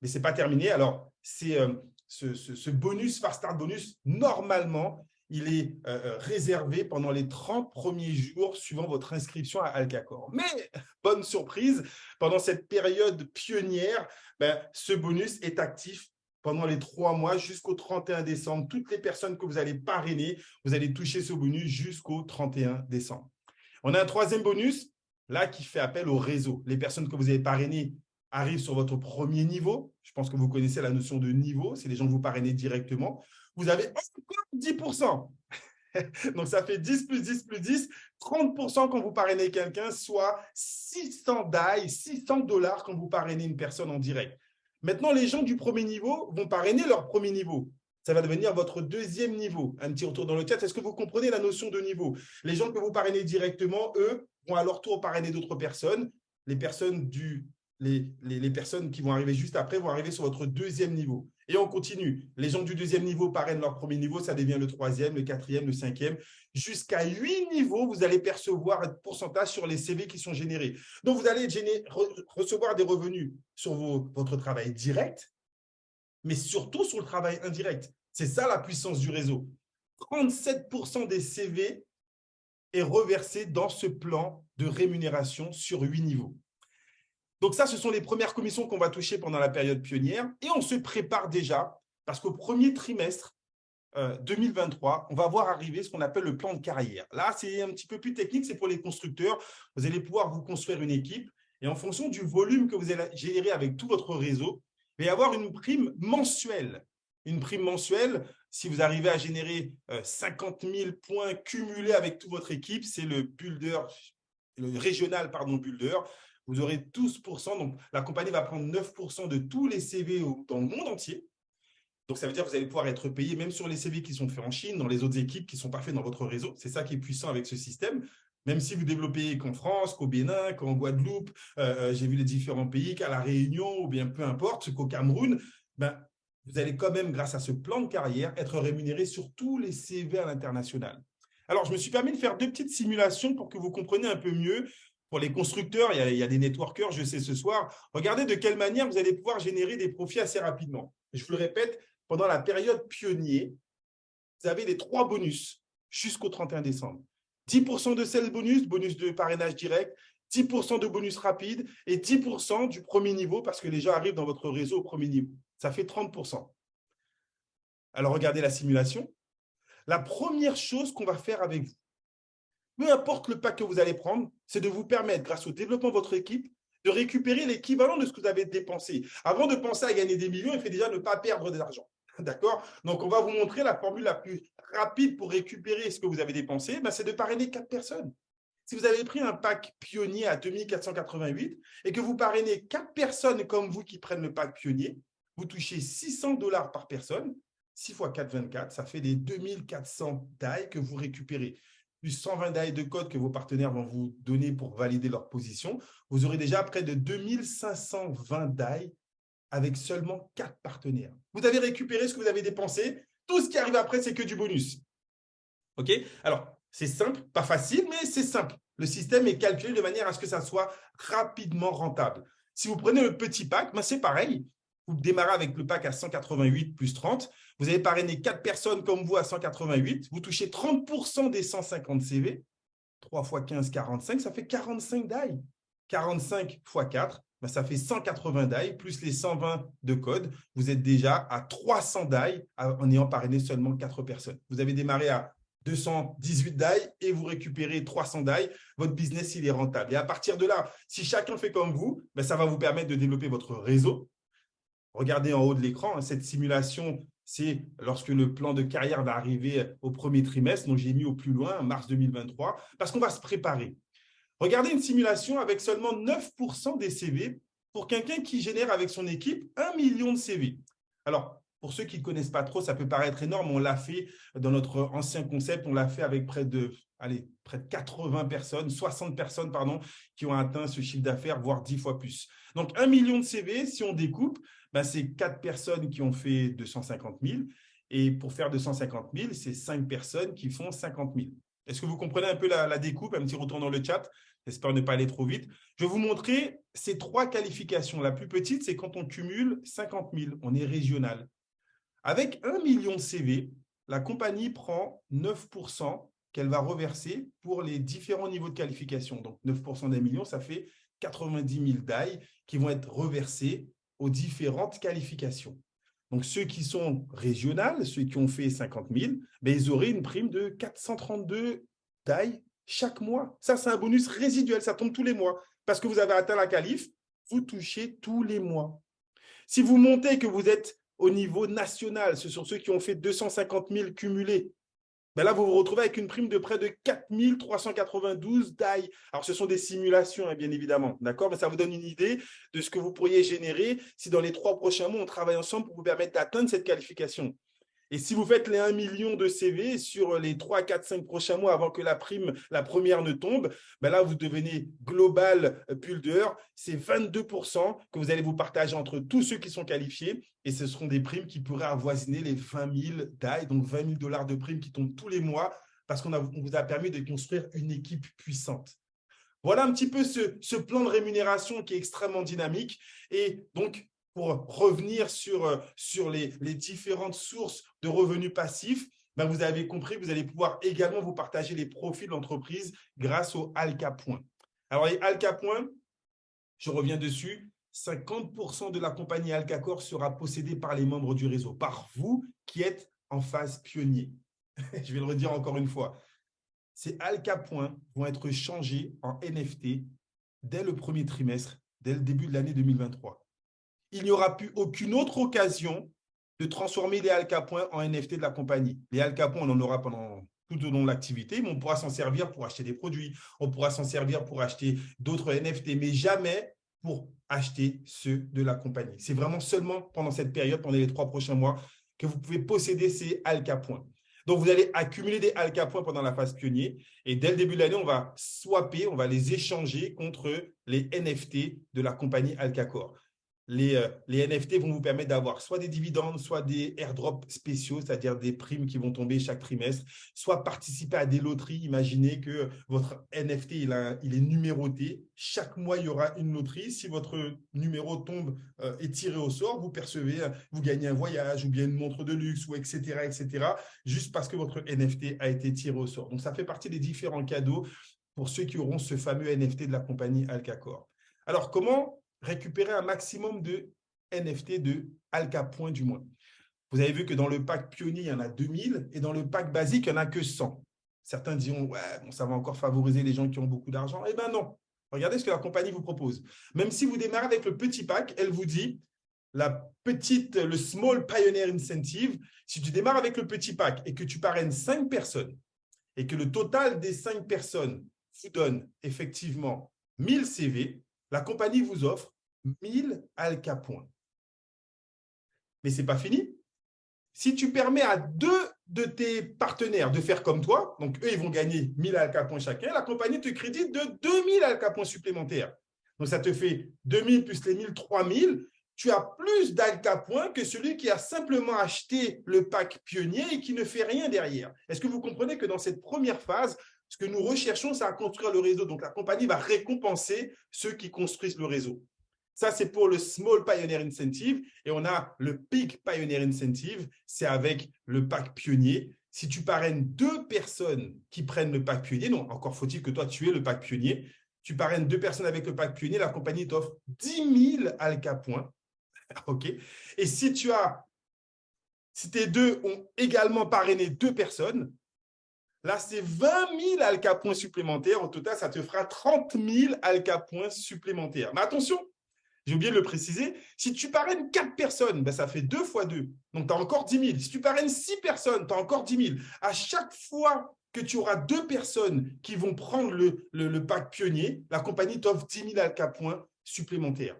Mais ce n'est pas terminé. Alors, ce bonus, Fast Start Bonus, normalement, il est réservé pendant les 30 premiers jours suivant votre inscription à Alcacor. Mais, bonne surprise, pendant cette période pionnière, ce bonus est actif pendant les 3 mois jusqu'au 31 décembre. Toutes les personnes que vous allez parrainer, vous allez toucher ce bonus jusqu'au 31 décembre. On a un troisième bonus, là, qui fait appel au réseau. Les personnes que vous avez parrainées arrivent sur votre premier niveau. Je pense que vous connaissez la notion de niveau. C'est les gens que vous parrainez directement. Vous avez encore 10%. Donc, ça fait 10 plus 10 plus 10, 30% quand vous parrainez quelqu'un, soit 600 DAI, 600 $ quand vous parrainez une personne en direct. Maintenant, les gens du premier niveau vont parrainer leur premier niveau. Ça va devenir votre deuxième niveau. Un petit retour dans le chat. Est-ce que vous comprenez la notion de niveau? Les gens que vous parrainez directement, eux, vont à leur tour parrainer d'autres personnes. Les personnes qui vont arriver juste après vont arriver sur votre deuxième niveau. Et on continue. Les gens du deuxième niveau parrainent leur premier niveau, ça devient le troisième, le quatrième, le cinquième. Jusqu'à 8 niveaux, vous allez percevoir un pourcentage sur les CV qui sont générés. Donc, vous allez recevoir des revenus sur votre travail direct, mais surtout sur le travail indirect. C'est ça la puissance du réseau. 37% des CV est reversé dans ce plan de rémunération sur 8 niveaux. Donc ça, ce sont les premières commissions qu'on va toucher pendant la période pionnière et on se prépare déjà parce qu'au premier trimestre 2023, on va voir arriver ce qu'on appelle le plan de carrière. Là, c'est un petit peu plus technique, c'est pour les constructeurs. Vous allez pouvoir vous construire une équipe et en fonction du volume que vous allez générer avec tout votre réseau, il va y avoir une prime mensuelle. Une prime mensuelle, si vous arrivez à générer 50 000 points cumulés avec toute votre équipe, c'est le régional builder. Vous aurez 12%, donc la compagnie va prendre 9% de tous les CV dans le monde entier. Donc, ça veut dire que vous allez pouvoir être payé même sur les CV qui sont faits en Chine, dans les autres équipes qui ne sont pas faits dans votre réseau. C'est ça qui est puissant avec ce système. Même si vous développez qu'en France, qu'au Bénin, qu'en Guadeloupe, j'ai vu les différents pays, qu'à La Réunion ou bien peu importe, qu'au Cameroun, vous allez quand même, grâce à ce plan de carrière, être rémunéré sur tous les CV à l'international. Alors, je me suis permis de faire 2 petites simulations pour que vous compreniez un peu mieux. Pour les constructeurs, il y a des networkers, je sais ce soir. Regardez de quelle manière vous allez pouvoir générer des profits assez rapidement. Je vous le répète, pendant la période pionnier, vous avez les 3 bonus jusqu'au 31 décembre. 10% de sales bonus, bonus de parrainage direct, 10% de bonus rapide et 10% du premier niveau parce que les gens arrivent dans votre réseau au premier niveau. Ça fait 30%. Alors, regardez la simulation. La première chose qu'on va faire avec vous, peu importe le pack que vous allez prendre, c'est de vous permettre, grâce au développement de votre équipe, de récupérer l'équivalent de ce que vous avez dépensé. Avant de penser à gagner des millions, il faut déjà ne pas perdre de l'argent. D'accord? Donc, on va vous montrer la formule la plus rapide pour récupérer ce que vous avez dépensé, c'est de parrainer 4 personnes. Si vous avez pris un pack pionnier à 2488 et que vous parrainez 4 personnes comme vous qui prennent le pack pionnier, vous touchez 600 $ par personne. 6 x 4, 24, ça fait des 2400 DAI que vous récupérez. Plus 120 DAI de code que vos partenaires vont vous donner pour valider leur position. Vous aurez déjà près de 2520 DAI avec seulement 4 partenaires. Vous avez récupéré ce que vous avez dépensé. Tout ce qui arrive après, c'est que du bonus. OK? Alors, c'est simple, pas facile, mais c'est simple. Le système est calculé de manière à ce que ça soit rapidement rentable. Si vous prenez le petit pack, c'est pareil. Vous démarrez avec le pack à 188 plus 30. Vous avez parrainé 4 personnes comme vous à 188. Vous touchez 30% des 150 CV. 3 x 15, 45, ça fait 45 DAI. 45 x 4, ça fait 180 DAI, plus les 120 de code. Vous êtes déjà à 300 DAI en ayant parrainé seulement 4 personnes. Vous avez démarré à 218 DAI et vous récupérez 300 DAI. Votre business, il est rentable. Et à partir de là, si chacun fait comme vous, ça va vous permettre de développer votre réseau. Regardez en haut de l'écran, cette simulation, c'est lorsque le plan de carrière va arriver au premier trimestre. Donc, j'ai mis au plus loin, mars 2023, parce qu'on va se préparer. Regardez une simulation avec seulement 9% des CV pour quelqu'un qui génère avec son équipe 1 million de CV. Alors, pour ceux qui ne connaissent pas trop, ça peut paraître énorme. On l'a fait dans notre ancien concept. On l'a fait avec près de 80 personnes, 60 personnes, qui ont atteint ce chiffre d'affaires, voire 10 fois plus. Donc, 1 million de CV, si on découpe, c'est 4 personnes qui ont fait 250 000. Et pour faire 250 000, c'est 5 personnes qui font 50 000. Est-ce que vous comprenez un peu la découpe? Un petit retour dans le chat. J'espère ne pas aller trop vite. Je vais vous montrer ces 3 qualifications. La plus petite, c'est quand on cumule 50 000. On est régional. Avec 1 million de CV, la compagnie prend 9% qu'elle va reverser pour les différents niveaux de qualification. Donc, 9% d'un million, ça fait 90 000 DAI qui vont être reversés aux différentes qualifications. Donc, ceux qui sont régionales, ceux qui ont fait 50 000, ben, ils auraient une prime de 432 DAI chaque mois. Ça, c'est un bonus résiduel, ça tombe tous les mois. Parce que vous avez atteint la qualif, vous touchez tous les mois. Si vous montez, que vous êtes au niveau national, ce sont ceux qui ont fait 250 000 cumulés, ben là, vous vous retrouvez avec une prime de près de 4 392 DAI. Alors, ce sont des simulations, hein, bien évidemment, d'accord? Mais ça vous donne une idée de ce que vous pourriez générer si dans les 3 prochains mois, on travaille ensemble pour vous permettre d'atteindre cette qualification. Et si vous faites les 1 million de CV sur les 3, 4, 5 prochains mois avant que la prime, la première ne tombe, ben là, vous devenez global builder. C'est 22% que vous allez vous partager entre tous ceux qui sont qualifiés. Et ce seront des primes qui pourraient avoisiner les 20 000 DAI, donc 20 000 $ de primes qui tombent tous les mois parce qu'on vous a permis de construire une équipe puissante. Voilà un petit peu ce plan de rémunération qui est extrêmement dynamique. Et donc, pour revenir sur les différentes sources de revenus passifs, ben vous avez compris, vous allez pouvoir également vous partager les profits de l'entreprise grâce au Alka Point. Alors, les Alka Point, je reviens dessus, 50% de la compagnie Alkacor sera possédée par les membres du réseau, par vous qui êtes en phase pionnier. Je vais le redire encore une fois. Ces Alka Points vont être changés en NFT dès le premier trimestre, dès le début de l'année 2023. Il n'y aura plus aucune autre occasion de transformer les Alka Points en NFT de la compagnie. Les Alka Points, on en aura pendant tout au long de l'activité, mais on pourra s'en servir pour acheter des produits, on pourra s'en servir pour acheter d'autres NFT, mais jamais pour acheter ceux de la compagnie. C'est vraiment seulement pendant cette période, pendant les 3 prochains mois, que vous pouvez posséder ces Alka Points. Donc, vous allez accumuler des Alka Points pendant la phase pionnier et dès le début de l'année, on va swapper, on va les échanger contre les NFT de la compagnie Alkacor. Les NFT vont vous permettre d'avoir soit des dividendes, soit des airdrops spéciaux, c'est-à-dire des primes qui vont tomber chaque trimestre, soit participer à des loteries. Imaginez que votre NFT, il est numéroté. Chaque mois, il y aura une loterie. Si votre numéro tombe et tiré au sort, vous percevez, vous gagnez un voyage ou bien une montre de luxe, ou etc., juste parce que votre NFT a été tiré au sort. Donc, ça fait partie des différents cadeaux pour ceux qui auront ce fameux NFT de la compagnie Alkacor. Alors, comment récupérer un maximum de NFT de Alka Point du moins? Vous avez vu que dans le pack pionnier, il y en a 2000 et dans le pack basique, il n'y en a que 100. Certains diront, ouais, bon, ça va encore favoriser les gens qui ont beaucoup d'argent. Eh bien non, regardez ce que la compagnie vous propose. Même si vous démarrez avec le petit pack, elle vous dit, le Small Pioneer Incentive, si tu démarres avec le petit pack et que tu parraines 5 personnes et que le total des 5 personnes vous donne effectivement 1000 CV, la compagnie vous offre 1000 Alka Points. Mais ce n'est pas fini. Si tu permets à 2 de tes partenaires de faire comme toi, donc eux, ils vont gagner 1000 Alka Points chacun, la compagnie te crédite de 2000 Alka Points supplémentaires. Donc, ça te fait 2000 plus les 1000, 3000. Tu as plus d'Alka Points que celui qui a simplement acheté le pack pionnier et qui ne fait rien derrière. Est-ce que vous comprenez que dans cette première phase, ce que nous recherchons, c'est à construire le réseau. Donc, la compagnie va récompenser ceux qui construisent le réseau. Ça, c'est pour le Small Pioneer Incentive. Et on a le Big Pioneer Incentive. C'est avec le pack pionnier. Si tu parraines 2 personnes qui prennent le pack pionnier, non, encore faut-il que toi, tu aies le pack pionnier. Tu parraines 2 personnes avec le pack pionnier, la compagnie t'offre 10 000 Alka Points. OK. Et si tes 2 ont également parrainé 2 personnes, là, c'est 20 000 Alka Points supplémentaires. Au total, ça te fera 30 000 Alka Points supplémentaires. Mais attention, j'ai oublié de le préciser, si tu parraines 4 personnes, ben ça fait 2 fois 2. Donc, tu as encore 10 000. Si tu parraines 6 personnes, tu as encore 10 000. À chaque fois que tu auras 2 personnes qui vont prendre le pack pionnier, la compagnie t'offre 10 000 Alka Points supplémentaires.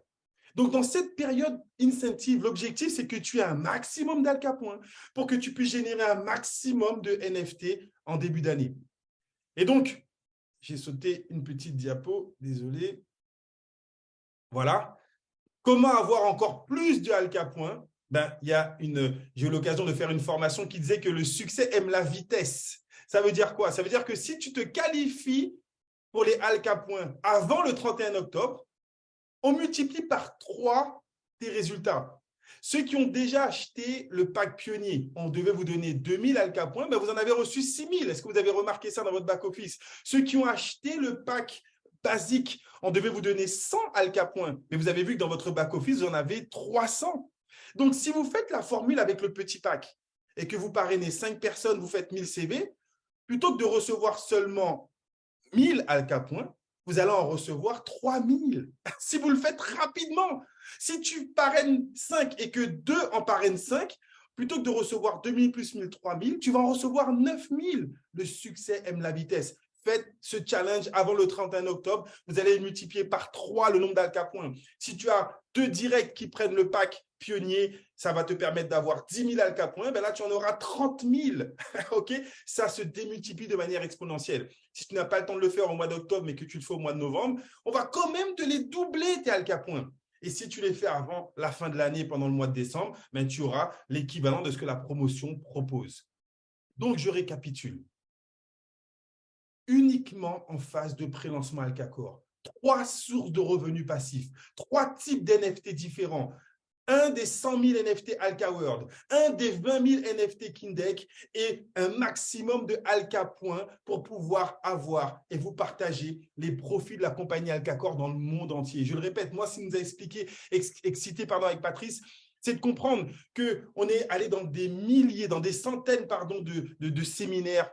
Donc, dans cette période incentive, l'objectif, c'est que tu aies un maximum d'Alka Points pour que tu puisses générer un maximum de NFT en début d'année. Et donc, j'ai sauté une petite diapo, désolé. Voilà. Comment avoir encore plus de Alka Points? J'ai eu l'occasion de faire une formation qui disait que le succès aime la vitesse. Ça veut dire quoi? Ça veut dire que si tu te qualifies pour les Alka Points avant le 31 octobre, on multiplie par 3 tes résultats. Ceux qui ont déjà acheté le pack pionnier, on devait vous donner 2000 Alka points, mais vous en avez reçu 6000. Est-ce que vous avez remarqué ça dans votre back-office? Ceux qui ont acheté le pack basique, on devait vous donner 100 Alka points, mais vous avez vu que dans votre back-office, vous en avez 300. Donc, si vous faites la formule avec le petit pack et que vous parrainez 5 personnes, vous faites 1000 CV, plutôt que de recevoir seulement 1000 Alka points, vous allez en recevoir 3000. Si vous le faites rapidement, si tu parraines 5 et que 2 en parrainent 5, plutôt que de recevoir 2000 plus 1000, 3000, tu vas en recevoir 9000. Le succès aime la vitesse. Faites ce challenge avant le 31 octobre. Vous allez multiplier par 3 le nombre d'Alka points. Si tu as 2 directs qui prennent le pack pionnier, ça va te permettre d'avoir 10 000 Alka points. Ben là, tu en auras 30 000. Okay, ça se démultiplie de manière exponentielle. Si tu n'as pas le temps de le faire au mois d'octobre, mais que tu le fais au mois de novembre, on va quand même te les doubler, tes Alka points. Et si tu les fais avant la fin de l'année, pendant le mois de décembre, ben, tu auras l'équivalent de ce que la promotion propose. Donc, je récapitule. Uniquement en phase de pré-lancement Alkacor. 3 sources de revenus passifs, 3 types d'NFT différents. Un des 100 000 NFT Alka World, un des 20 000 NFT Kindeck et un maximum de Alka points pour pouvoir avoir et vous partager les profits de la compagnie Alkacor dans le monde entier. Je le répète, moi, ce qui nous a excité avec Patrice, c'est de comprendre qu'on est allé dans des milliers, dans des centaines de séminaires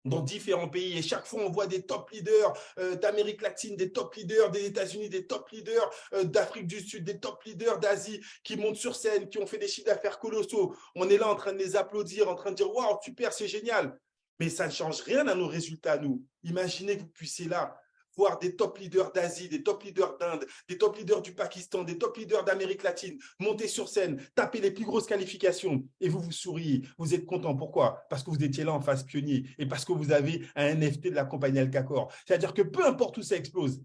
dans différents pays et chaque fois on voit des top leaders d'Amérique latine, des top leaders des États-Unis, des top leaders d'Afrique du Sud, des top leaders d'Asie qui montent sur scène, qui ont fait des chiffres d'affaires colossaux. On est là en train de les applaudir, en train de dire « Waouh, super, c'est génial !» Mais ça ne change rien à nos résultats, nous. Imaginez que vous puissiez là voir des top leaders d'Asie, des top leaders d'Inde, des top leaders du Pakistan, des top leaders d'Amérique latine, monter sur scène, taper les plus grosses qualifications et vous souriez, vous êtes content. Pourquoi? Parce que vous étiez là en phase pionnier et parce que vous avez un NFT de la compagnie Alkacor. C'est-à-dire que peu importe où ça explose,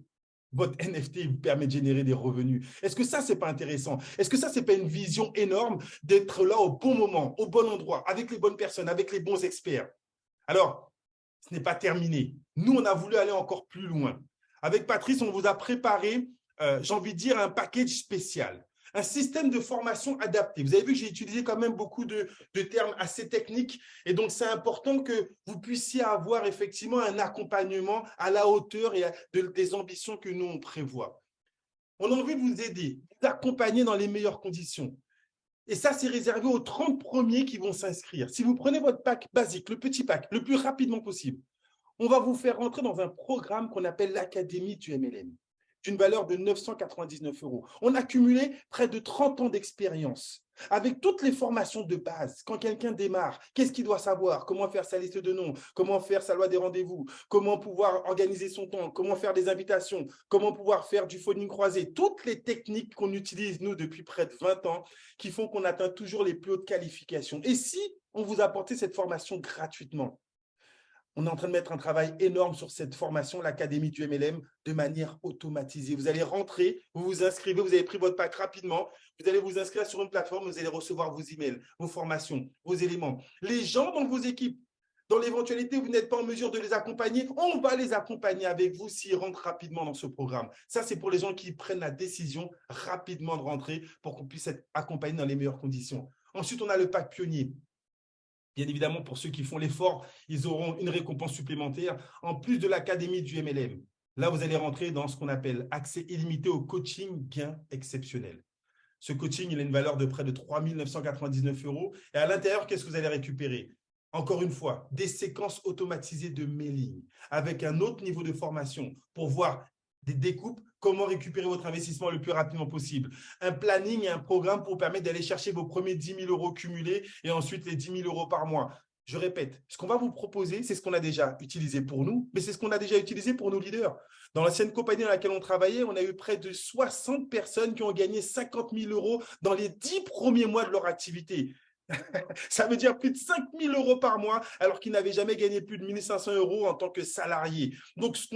votre NFT vous permet de générer des revenus. Est-ce que ça, ce n'est pas intéressant? Est-ce que ça, ce n'est pas une vision énorme d'être là au bon moment, au bon endroit, avec les bonnes personnes, avec les bons experts? Alors, ce n'est pas terminé. Nous, on a voulu aller encore plus loin. Avec Patrice, on vous a préparé, j'ai envie de dire, un package spécial, un système de formation adapté. Vous avez vu que j'ai utilisé quand même beaucoup de termes assez techniques et donc c'est important que vous puissiez avoir effectivement un accompagnement à la hauteur et des ambitions que nous, on prévoit. On a envie de vous aider, vous accompagner dans les meilleures conditions. Et ça, c'est réservé aux 30 premiers qui vont s'inscrire. Si vous prenez votre pack basique, le petit pack, le plus rapidement possible, on va vous faire rentrer dans un programme qu'on appelle l'Académie du MLM, d'une valeur de 999 €. On a cumulé près de 30 ans d'expérience avec toutes les formations de base. Quand quelqu'un démarre, qu'est-ce qu'il doit savoir? Comment faire sa liste de noms? Comment faire sa loi des rendez-vous? Comment pouvoir organiser son temps? Comment faire des invitations? Comment pouvoir faire du phoning croisé? Toutes les techniques qu'on utilise, nous, depuis près de 20 ans, qui font qu'on atteint toujours les plus hautes qualifications. Et si on vous apportait cette formation gratuitement? On est en train de mettre un travail énorme sur cette formation, l'Académie du MLM, de manière automatisée. Vous allez rentrer, vous vous inscrivez, vous avez pris votre pack rapidement, vous allez vous inscrire sur une plateforme, vous allez recevoir vos emails, vos formations, vos éléments. Les gens dans vos équipes, dans l'éventualité où vous n'êtes pas en mesure de les accompagner, on va les accompagner avec vous s'ils rentrent rapidement dans ce programme. Ça, c'est pour les gens qui prennent la décision rapidement de rentrer pour qu'on puisse être accompagnés dans les meilleures conditions. Ensuite, on a le pack pionnier. Bien évidemment, pour ceux qui font l'effort, ils auront une récompense supplémentaire en plus de l'Académie du MLM. Là, vous allez rentrer dans ce qu'on appelle accès illimité au coaching bien exceptionnel. Ce coaching, il a une valeur de près de 3 999 €. Et à l'intérieur, qu'est-ce que vous allez récupérer? Encore une fois, des séquences automatisées de mailing avec un autre niveau de formation pour voir des découpes, comment récupérer votre investissement le plus rapidement possible. Un planning et un programme pour vous permettre d'aller chercher vos premiers 10 000 € cumulés et ensuite les 10 000 € par mois. Je répète, ce qu'on va vous proposer, c'est ce qu'on a déjà utilisé pour nous, mais c'est ce qu'on a déjà utilisé pour nos leaders. Dans l'ancienne compagnie dans laquelle on travaillait, on a eu près de 60 personnes qui ont gagné 50 000 € dans les 10 premiers mois de leur activité. Ça veut dire plus de 5 000 € par mois, alors qu'ils n'avaient jamais gagné plus de 1 500 € en tant que salariés. Donc, ce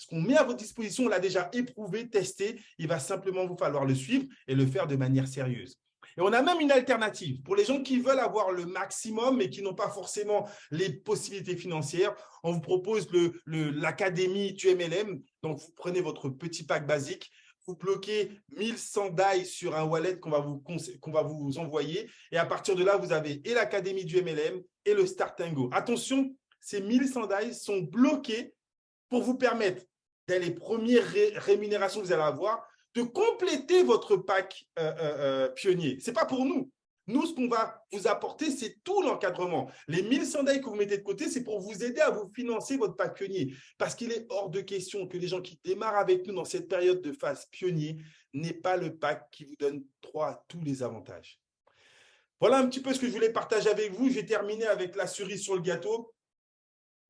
qu'on met à votre disposition, on l'a déjà éprouvé, testé. Il va simplement vous falloir le suivre et le faire de manière sérieuse. Et on a même une alternative pour les gens qui veulent avoir le maximum mais qui n'ont pas forcément les possibilités financières. On vous propose l'Académie du MLM. Donc, vous prenez votre petit pack basique, vous bloquez 1100 DAI sur un wallet qu'on va vous envoyer. Et à partir de là, vous avez et l'académie du MLM et le Start and Go. Attention, ces 1100 DAI sont bloqués pour vous permettre, dès les premières rémunérations que vous allez avoir, de compléter votre pack pionnier. Ce n'est pas pour nous. Nous, ce qu'on va vous apporter, c'est tout l'encadrement. Les 1100 DAI que vous mettez de côté, c'est pour vous aider à vous financer votre pack pionnier. Parce qu'il est hors de question que les gens qui démarrent avec nous dans cette période de phase pionnier n'aient pas le pack qui vous donne tous les avantages. Voilà un petit peu ce que je voulais partager avec vous. Je vais terminer avec la cerise sur le gâteau.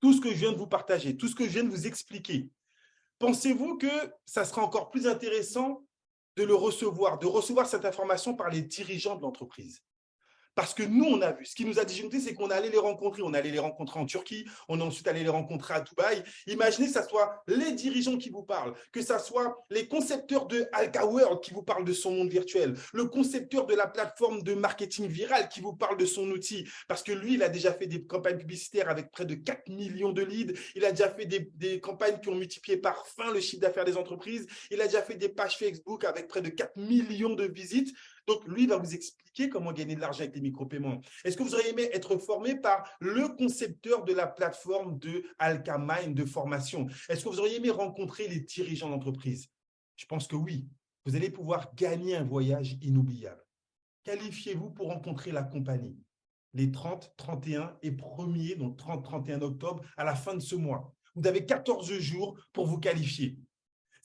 Tout ce que je viens de vous partager, tout ce que je viens de vous expliquer. Pensez-vous que ça sera encore plus intéressant de recevoir cette information par les dirigeants de l'entreprise? Parce que nous, on a vu, ce qui nous a disjoncté, c'est qu'on allait les rencontrer. On allait les rencontrer en Turquie, on est ensuite allé les rencontrer à Dubaï. Imaginez que ce soit les dirigeants qui vous parlent, que ce soit les concepteurs de Alka World qui vous parlent de son monde virtuel, le concepteur de la plateforme de marketing viral qui vous parle de son outil. Parce que lui, il a déjà fait des campagnes publicitaires avec près de 4 millions de leads. Il a déjà fait des campagnes qui ont multiplié par 20 le chiffre d'affaires des entreprises. Il a déjà fait des pages Facebook avec près de 4 millions de visites. Donc, lui, il va vous expliquer comment gagner de l'argent avec les micro-paiements. Est-ce que vous auriez aimé être formé par le concepteur de la plateforme de Alkamind de formation? Est-ce que vous auriez aimé rencontrer les dirigeants d'entreprise? Je pense que oui. Vous allez pouvoir gagner un voyage inoubliable. Qualifiez-vous pour rencontrer la compagnie les 30, 31 et 1er, donc 30, 31 octobre, à la fin de ce mois. Vous avez 14 jours pour vous qualifier.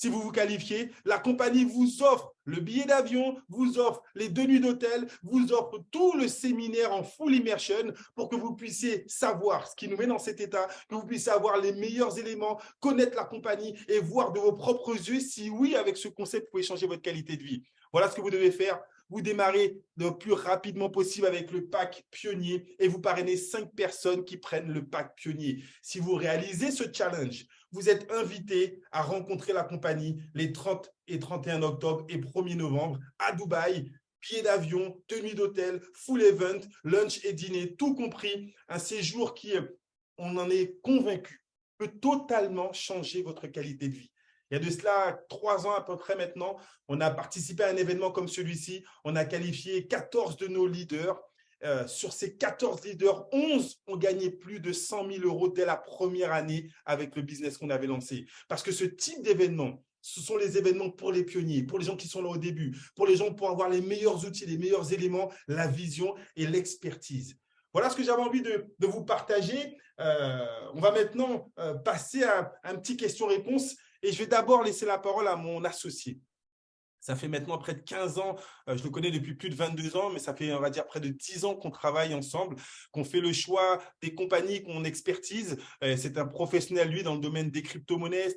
Si vous vous qualifiez, la compagnie vous offre le billet d'avion, vous offre les 2 nuits d'hôtel, vous offre tout le séminaire en full immersion pour que vous puissiez savoir ce qui nous met dans cet état, que vous puissiez avoir les meilleurs éléments, connaître la compagnie et voir de vos propres yeux si oui, avec ce concept, vous pouvez changer votre qualité de vie. Voilà ce que vous devez faire. Vous démarrez le plus rapidement possible avec le pack pionnier et vous parrainez 5 personnes qui prennent le pack pionnier. Si vous réalisez ce challenge, vous êtes invité à rencontrer la compagnie les 30 et 31 octobre et 1er novembre à Dubaï. Billets d'avion, tenue d'hôtel, full event, lunch et dîner, tout compris. Un séjour qui, on en est convaincu, peut totalement changer votre qualité de vie. Il y a de cela 3 ans à peu près maintenant, on a participé à un événement comme celui-ci. On a qualifié 14 de nos leaders. Sur ces 14 leaders, 11 ont gagné plus de 100 000 € dès la première année avec le business qu'on avait lancé. Parce que ce type d'événement, ce sont les événements pour les pionniers, pour les gens qui sont là au début, pour les gens pour avoir les meilleurs outils, les meilleurs éléments, la vision et l'expertise. Voilà ce que j'avais envie de vous partager. On va maintenant passer à un petit question-réponse. Et je vais d'abord laisser la parole à mon associé. Ça fait maintenant près de 15 ans, je le connais depuis plus de 22 ans, mais ça fait, on va dire, près de 10 ans qu'on travaille ensemble, qu'on fait le choix des compagnies qu'on expertise. C'est un professionnel, lui, dans le domaine des crypto-monnaies.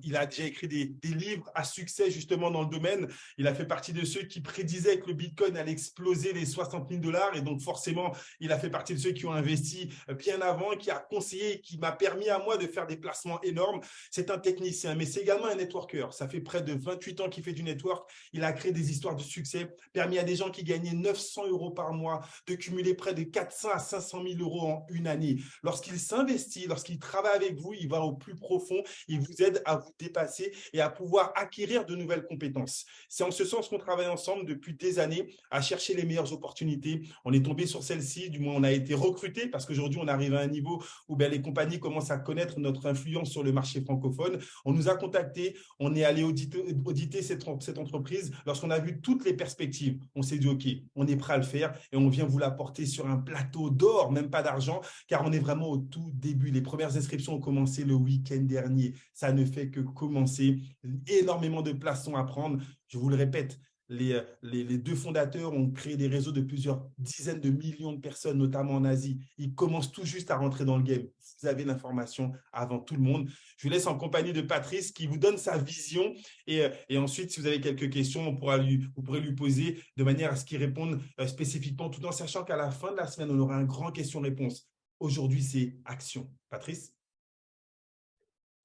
Il a déjà écrit des livres à succès, justement, dans le domaine. Il a fait partie de ceux qui prédisaient que le Bitcoin allait exploser les 60 000 $. Et donc, forcément, il a fait partie de ceux qui ont investi bien avant, qui a conseillé, qui m'a permis à moi de faire des placements énormes. C'est un technicien, mais c'est également un networker. Ça fait près de 28 ans qu'il fait du network. Il a créé des histoires de succès, permis à des gens qui gagnaient 900 € par mois de cumuler près de 400 à 500 000 € en une année. Lorsqu'il s'investit, lorsqu'il travaille avec vous, il va au plus profond, il vous aide à vous dépasser et à pouvoir acquérir de nouvelles compétences. C'est en ce sens qu'on travaille ensemble depuis des années à chercher les meilleures opportunités. On est tombé sur celle-ci, du moins on a été recruté parce qu'aujourd'hui on arrive à un niveau où les compagnies commencent à connaître notre influence sur le marché francophone. On nous a contactés, on est allé auditer cette entreprise. Lorsqu'on a vu toutes les perspectives, on s'est dit OK, on est prêt à le faire et on vient vous l'apporter sur un plateau d'or, même pas d'argent, car on est vraiment au tout début. Les premières inscriptions ont commencé le week-end dernier. Ça ne fait que commencer. Énormément de places sont à prendre. Je vous le répète, les 2 fondateurs ont créé des réseaux de plusieurs dizaines de millions de personnes, notamment en Asie. Ils commencent tout juste à rentrer dans le game. Vous avez l'information avant tout le monde. Je vous laisse en compagnie de Patrice qui vous donne sa vision. Et ensuite, si vous avez quelques questions, vous pourrez lui poser de manière à ce qu'il réponde spécifiquement, tout en sachant qu'à la fin de la semaine, on aura un grand question-réponse. Aujourd'hui, c'est action. Patrice?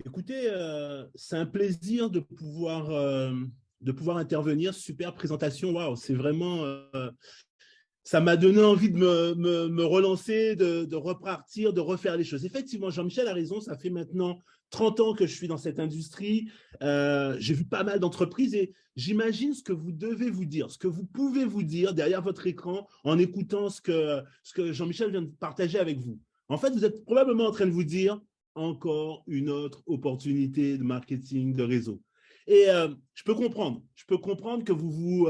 Écoutez, c'est un plaisir de pouvoir intervenir. Super présentation. Waouh, c'est vraiment ça m'a donné envie de me relancer, de repartir, de refaire les choses. Effectivement, Jean-Michel a raison, ça fait maintenant 30 ans que je suis dans cette industrie. J'ai vu pas mal d'entreprises et j'imagine ce que vous devez vous dire, ce que vous pouvez vous dire derrière votre écran en écoutant ce que Jean-Michel vient de partager avec vous. En fait, vous êtes probablement en train de vous dire encore une autre opportunité de marketing de réseau. Et je peux comprendre que vous vous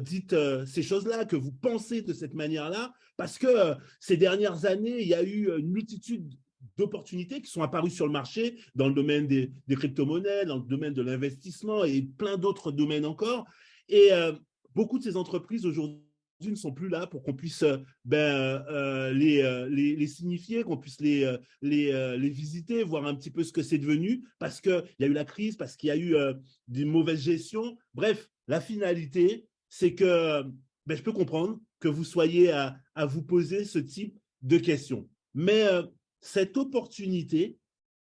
dites ces choses-là, que vous pensez de cette manière-là, parce que ces dernières années, il y a eu une multitude d'opportunités qui sont apparues sur le marché dans le domaine des crypto-monnaies, dans le domaine de l'investissement et plein d'autres domaines encore. Et beaucoup de ces entreprises aujourd'hui ne sont plus là pour qu'on puisse les signifier, qu'on puisse les visiter, voir un petit peu ce que c'est devenu, parce qu'il y a eu la crise, parce qu'il y a eu des mauvaises gestions. Bref, la finalité, c'est que je peux comprendre que vous soyez à vous poser ce type de questions. Mais cette opportunité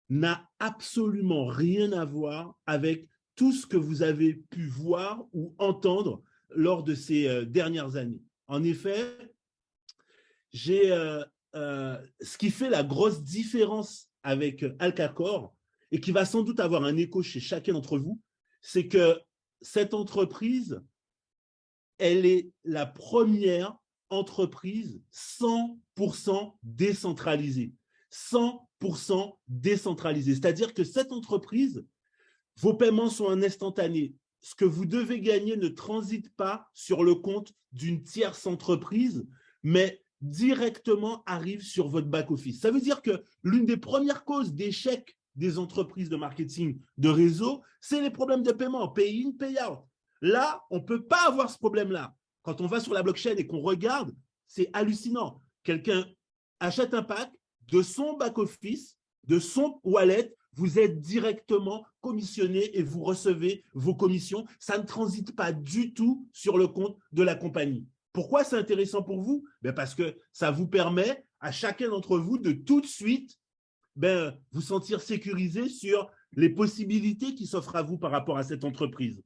n'a absolument rien à voir avec tout ce que vous avez pu voir ou entendre lors de ces dernières années. En effet, ce qui fait la grosse différence avec Alcacor et qui va sans doute avoir un écho chez chacun d'entre vous, c'est que cette entreprise, elle est la première entreprise 100% décentralisée. 100% décentralisée. C'est-à-dire que cette entreprise, vos paiements sont en instantané. Ce que vous devez gagner ne transite pas sur le compte d'une tierce entreprise, mais directement arrive sur votre back-office. Ça veut dire que l'une des premières causes d'échec des entreprises de marketing de réseau, c'est les problèmes de paiement, pay-in, pay-out. Là, on ne peut pas avoir ce problème-là. Quand on va sur la blockchain et qu'on regarde, c'est hallucinant. Quelqu'un achète un pack de son back-office, de son wallet, vous êtes directement commissionné et vous recevez vos commissions. Ça ne transite pas du tout sur le compte de la compagnie. Pourquoi c'est intéressant pour vous? Parce que ça vous permet à chacun d'entre vous de tout de suite vous sentir sécurisé sur les possibilités qui s'offrent à vous par rapport à cette entreprise.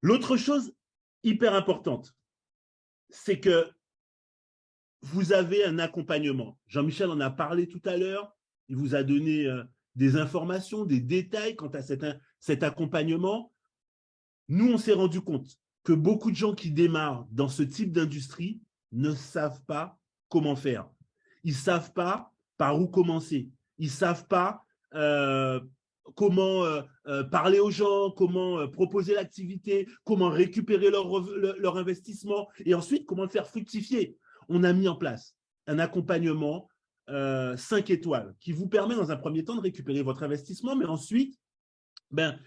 L'autre chose hyper importante, c'est que vous avez un accompagnement. Jean-Michel en a parlé tout à l'heure. Il vous a donné des informations, des détails quant à cet accompagnement. Nous, on s'est rendu compte que beaucoup de gens qui démarrent dans ce type d'industrie ne savent pas comment faire. Ils ne savent pas par où commencer. Ils ne savent pas comment parler aux gens, comment proposer l'activité, comment récupérer leur investissement et ensuite comment le faire fructifier. On a mis en place un accompagnement 5 étoiles qui vous permet dans un premier temps de récupérer votre investissement, mais ensuite,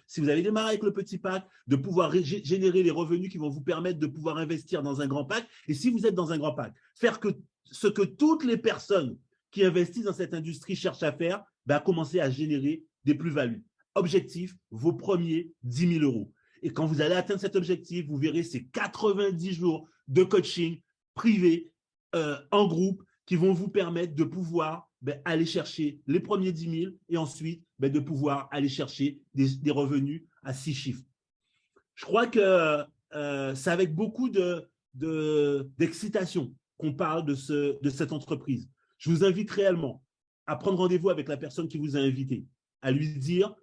si vous avez démarré avec le petit pack, de pouvoir générer les revenus qui vont vous permettre de pouvoir investir dans un grand pack. Et si vous êtes dans un grand pack, faire ce que toutes les personnes qui investissent dans cette industrie cherchent à faire, commencer à générer des plus-values. Objectif, vos premiers 10 000 euros. Et quand vous allez atteindre cet objectif, vous verrez ces 90 jours de coaching privé en groupe qui vont vous permettre de pouvoir aller chercher les premiers 10 000 et ensuite de pouvoir aller chercher des revenus à 6 chiffres. Je crois que c'est avec beaucoup d'excitation qu'on parle de cette entreprise. Je vous invite réellement à prendre rendez-vous avec la personne qui vous a invité, à lui dire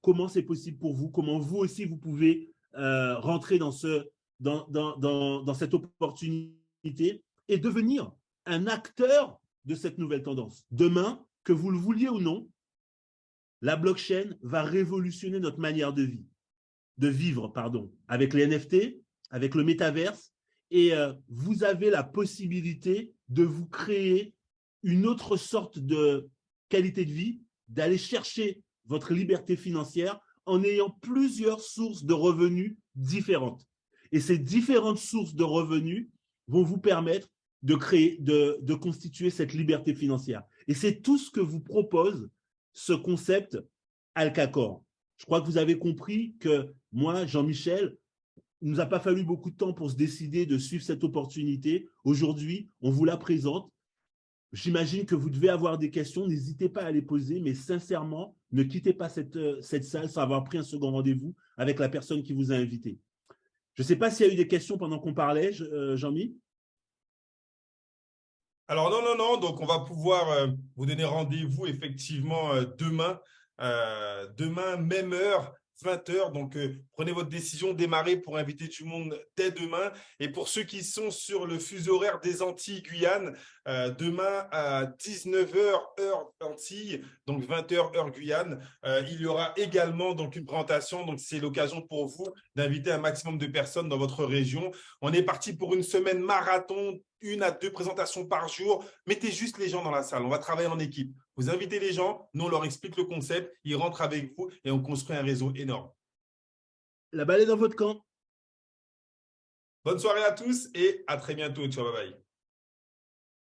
comment c'est possible pour vous, comment vous aussi vous pouvez rentrer dans cette opportunité et devenir un acteur de cette nouvelle tendance. Demain, que vous le vouliez ou non, la blockchain va révolutionner notre manière de vivre, avec les NFT, avec le métaverse, et vous avez la possibilité de vous créer une autre sorte de qualité de vie, d'aller chercher votre liberté financière en ayant plusieurs sources de revenus différentes. Et ces différentes sources de revenus vont vous permettre de constituer cette liberté financière. Et c'est tout ce que vous propose ce concept Alcacor. Je crois que vous avez compris que moi, Jean-Michel, il ne nous a pas fallu beaucoup de temps pour se décider de suivre cette opportunité. Aujourd'hui, on vous la présente. J'imagine que vous devez avoir des questions. N'hésitez pas à les poser, mais sincèrement, ne quittez pas cette salle sans avoir pris un second rendez-vous avec la personne qui vous a invité. Je ne sais pas s'il y a eu des questions pendant qu'on parlait, Jean-Mi. Alors, non. Donc, on va pouvoir vous donner rendez-vous effectivement demain. Demain, même heure, 20 heures. Donc, prenez votre décision, démarrez pour inviter tout le monde dès demain. Et pour ceux qui sont sur le fuseau horaire des Antilles Guyane, demain à 19 heures heure Antilles, donc 20 heures heure Guyane, il y aura également donc une présentation. Donc, c'est l'occasion pour vous d'inviter un maximum de personnes dans votre région. On est parti pour une semaine marathon, 1 à 2 présentations par jour. Mettez juste les gens dans la salle. On va travailler en équipe. Vous invitez les gens, nous, on leur explique le concept, ils rentrent avec vous et on construit un réseau énorme. La balle est dans votre camp. Bonne soirée à tous et à très bientôt. Ciao, bye bye.